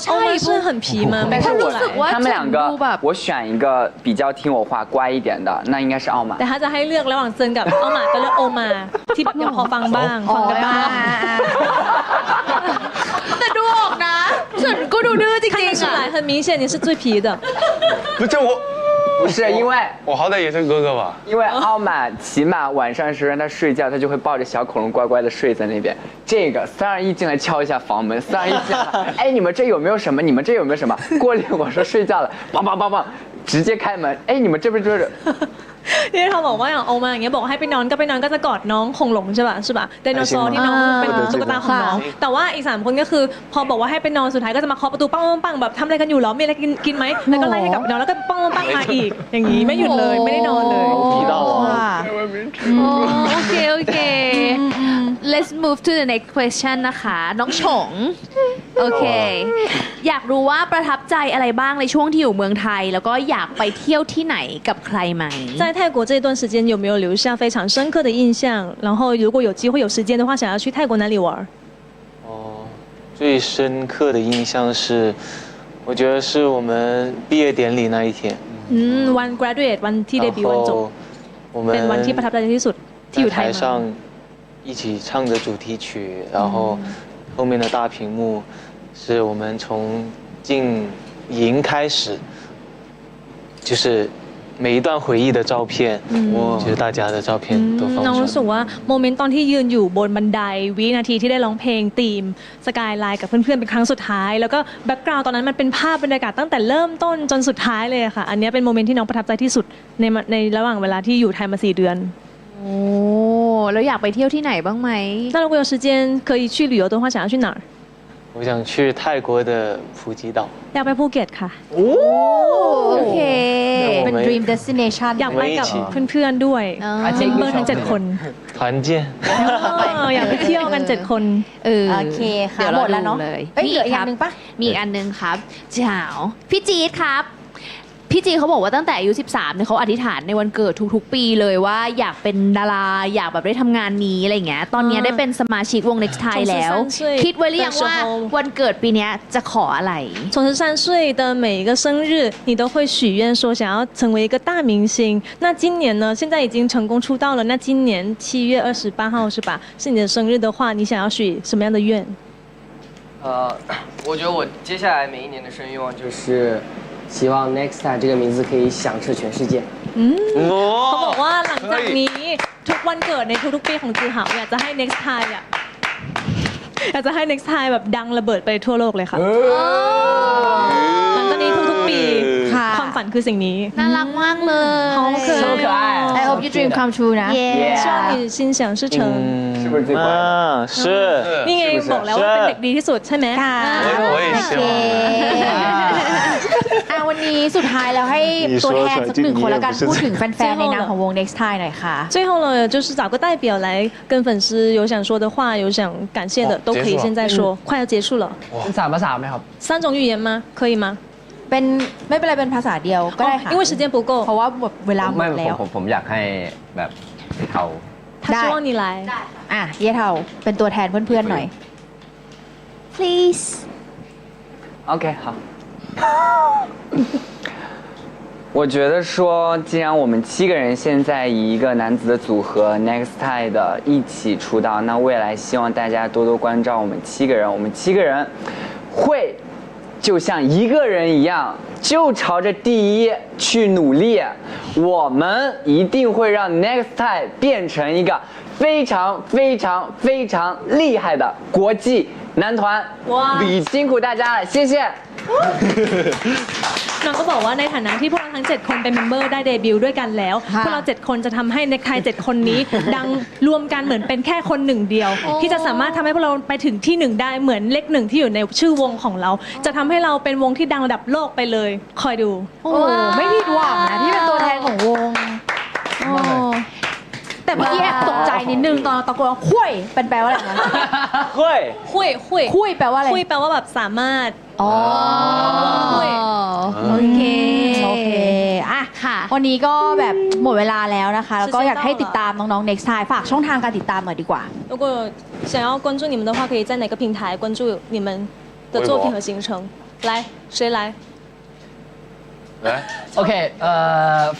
ใช่是很皮吗但是รู้สึกว่า 他们两 ดูแบ 个 บ 我选一个比较听我话乖一点的，那应该是奥马 แต่。ถ้าจะให้เลือกระหว่างเซิงกับเอาหมาก็เลือกโอมาที่แบบยังพอฟังบ้างฟังกันบ้าง แต่ดูออกนะฉันก็ดูดื้อจริง 看得 ๆ 出来很明显你是最皮的不是我，不是因为我好歹也是哥哥吧？因为奥马起码晚上的时候让他睡觉，他就会抱着小恐龙乖乖的睡在那边。这个321进来敲一下房门，321进来，哎，你们这有没有什么？你们这有没有什么？过了一会儿说睡觉了，梆梆梆梆，直接开门，哎，你们这不是就是。 ที่เขาบอกว่าอย่างโอมาอย่างเงี้ยบอกให้ไปนอนก็ไปนอนก็จะกอดน้องคงหลงใช่ป่ะไดโนเสาร์ที่น้องเป็นตุ๊กตาของน้องแต่ว่าอีก3คนก็คือพอบอกว่าให้ไปนอนสุดท้ายก็จะมาเคาะประตูปังปังแบบทำอะไรกันอยู่หรอมีอะไรกินไหมแล้วก็ไล่ให้กลับไปนอนแล้วก็ปังปังมาอีกอย่างนี้ไม่หยุดเลยไม่ได้นอนเลย โอเค let's move to the next question นะคะน้องฉงโอเค อยากรู้ว่าประทับใจอะไรบ้างในช่วงที่อยู่เมืองไทยแล้วก็อยากไปเที่ยวที่ไหนกับใครไหม在泰国这段时间有没有留下非常深刻的印象？然后如果有机会有时间的话，想要去泰国哪里玩？最深刻的印象是，我觉得是我们毕业典礼那一天。วัน graduate วันที่เดบิวต์วันจบเป็นวันที่ประทับใจที่สุดที่อยู่ไทยมา台上一起唱着主题曲，然后后面的大屏幕是我们从进营开始，就是每一段回忆的照片，就是大家的照片都放 น้อง 出 รู้สึกว่าโมเมนต์ตอนที่ยืนอยู่บนบันไดวินาทีที่ได้ร้องเพลงธีมสกายไลน์กับเพื่อนๆเป็นครั้งสุดท้ายแล้วก็แบ็กกราวด์ตอนนั้นมันเป็นภาพบรรยากาศตั้งแต่เริ่มต้นจนสุดท้ายเลยค่ะอันนี้เป็นโมเมนต์ที่น้องประทับใจที่สุดในระหว่างเวลาที่อยู่ไทยมา4 เดือน โอ้แล้วอยากไปเที่ยวที่ไหนบ้างไหม那如果有时间可以去旅游的话想要去哪儿我想去泰国的普吉岛。 อยากไปภูเก็ตค่ะ โอเค เป็น dream destination อยากไปกับเพื่อนๆด้วยเบอร์ทั้ง7 คน 团建。อยากไปเที่ยวกัน7 คนโอเคค่ะหมดแล้วเนาะมีอีกอันนึงปะมีอีกอันนึงครับเจ้าพี่จี๊ดครับพี่จีเขาบอกว่าตั้งแต่อายุ13เนี่ยเขาอธิษฐานในวันเกิดทุกๆปีเลยว่าอยากเป็นดาราอยากแบบได้ทำงานนี้อะไรเงี้ยตอนนี้ได้เป็นสมาชิกวง Next Thai แล้วคิดไว้หรือยังว่าวันเกิดปีนี้จะขออะไร33岁的每一个生日你都会许愿说想要成为一个大明星那今年呢现在已经成功出道了那今年7月28号是吧是你的生日的话你想要许什么样的愿我觉得我接下来每一年的生日愿望就是希望 Next Time 这个名字可以响彻全世界。เขาบอกว่าหลังจากนี้ทุกวันเกิดในทุกๆปีของจือหาวอยากจะให้ Next Time อยากจะให้ Next Time แบบดังระเบิดไปทั่วโลกเลยค่ะหลังจากนี้ทุกๆปีความฝันคือสิ่งนี้น่ารักมากเลยเขาคือ I hope your dream come true นะ希望你心想事成是不是最乖是นี่ไงบอกแล้วว่าเป็นเด็กดีที่สุดใช่ไหมค่ะโอเควันนี้สุดท้ายแล้วให้ตัวแทนสัก1 คนแล้วกันพูดถึงแฟนๆในนามของวง Next Thai หน่อยค่ะ最后呢就是找个代表来跟粉丝有想说的话有想感谢的都可以现在说快要结束了เป็น3 ภาษาไหมครับ3种语言吗可以吗เป็นไม่เป็นไรเป็นภาษาเดียวก็ได้ค่ะ因为时间不够เพราะว่าเวลาหมดแล้วผมอยากให้แบบเขา 他希望你来เย่เทาเป็นตัวแทนเพื่อนๆหน่อย please OK 好我觉得说，既然我们7个人现在以一个男子的组合 Next Thai 的一起出道，那未来希望大家多多关照我们7个人。我们7个人会就像一个人一样，就朝着第1去努力。我们一定会让 Next Thai 变成一个非常非常非常厉害的国际男团。哇！辛苦大家了，谢谢。น้องก็บอกว่าในฐานะที่พวกเราทั้ง7 คนเป็นเมมเบอร์ได้เดบิวต์ด้วยกันแล้วพวกเรา7 คนจะทำให้Next Thai7 คนนี้ดังรวมกันเหมือนเป็นแค่คน1 เดียวที่จะสามารถทำให้พวกเราไปถึงที่1ได้เหมือนเลข1ที่อยู่ในชื่อวงของเราจะทำให้เราเป็นวงที่ดังระดับโลกไปเลยคอยดูโอ้ไม่ผิดหวังนะที่เป็นตัวแทนของวง แต่เมื่อกี้แอบตกใจนิดนึงตอนตะโกนว่าคุยเป็นแปลว่าอะไรนะ คุย คุยคุย คุยแปลว่าอะไร คุยแปลว่าแบบสามารถ อ๋อ คุย โอเคอ่ะวันนี้ก็แบบหมดเวลาแล้วนะคะ แล้วก็อยากให้ติดตามน้องๆ Next Time ฝากช่องทางการติดตามหน่อยดีกว่า如果想要关注你们的话，可以在哪个平台关注你们的作品和行程？来，谁来？ Okay,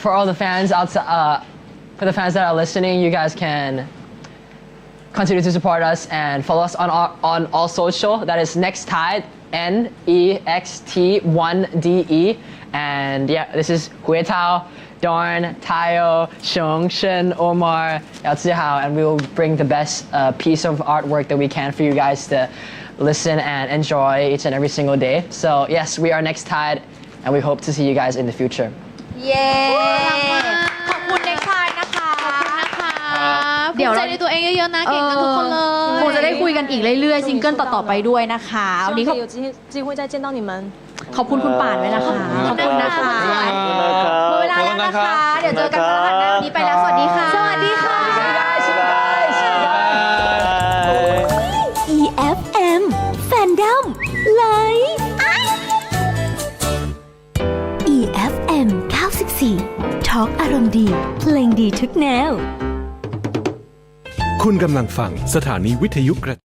for all the fans outside, for the fans that are listening, you guys can continue to support us and follow us on all social. That is Nextide, NEXT1DE, and yeah, this is Hui Tao, Dorn, Tayo, Xiong, Shen, Omar, Yao Zihao, and we will bring the best piece of artwork that we can for you guys to listen and enjoy each and every single day. So yes, we are Nextide, and we hope to see you guys in the future. เย้ ขอบคุณ Next Time นะคะ เดี๋ยวใจในตัวเองเยอะๆนะเก่งกันทุกคนเลย คงจะได้คุยกันอีกเรื่อยๆซิงเกิลต่อๆไปด้วยนะคะวันนี้ 希望可以有机会再见到你们。 ขอบคุณคุณป่านด้วยนะคะขอบคุณนะคะหมดเวลาแล้วนะคะ เดี๋ยวเจอกันพฤหัสหน้าวันนี้ไปแล้วสวัสดีค่ะ สวัสดีค่ะ EFM Fandom Live EFM 94 Talk อารมณ์ดีเพลงดีทุกแนว คุณกำลังฟังสถานีวิทยุกระ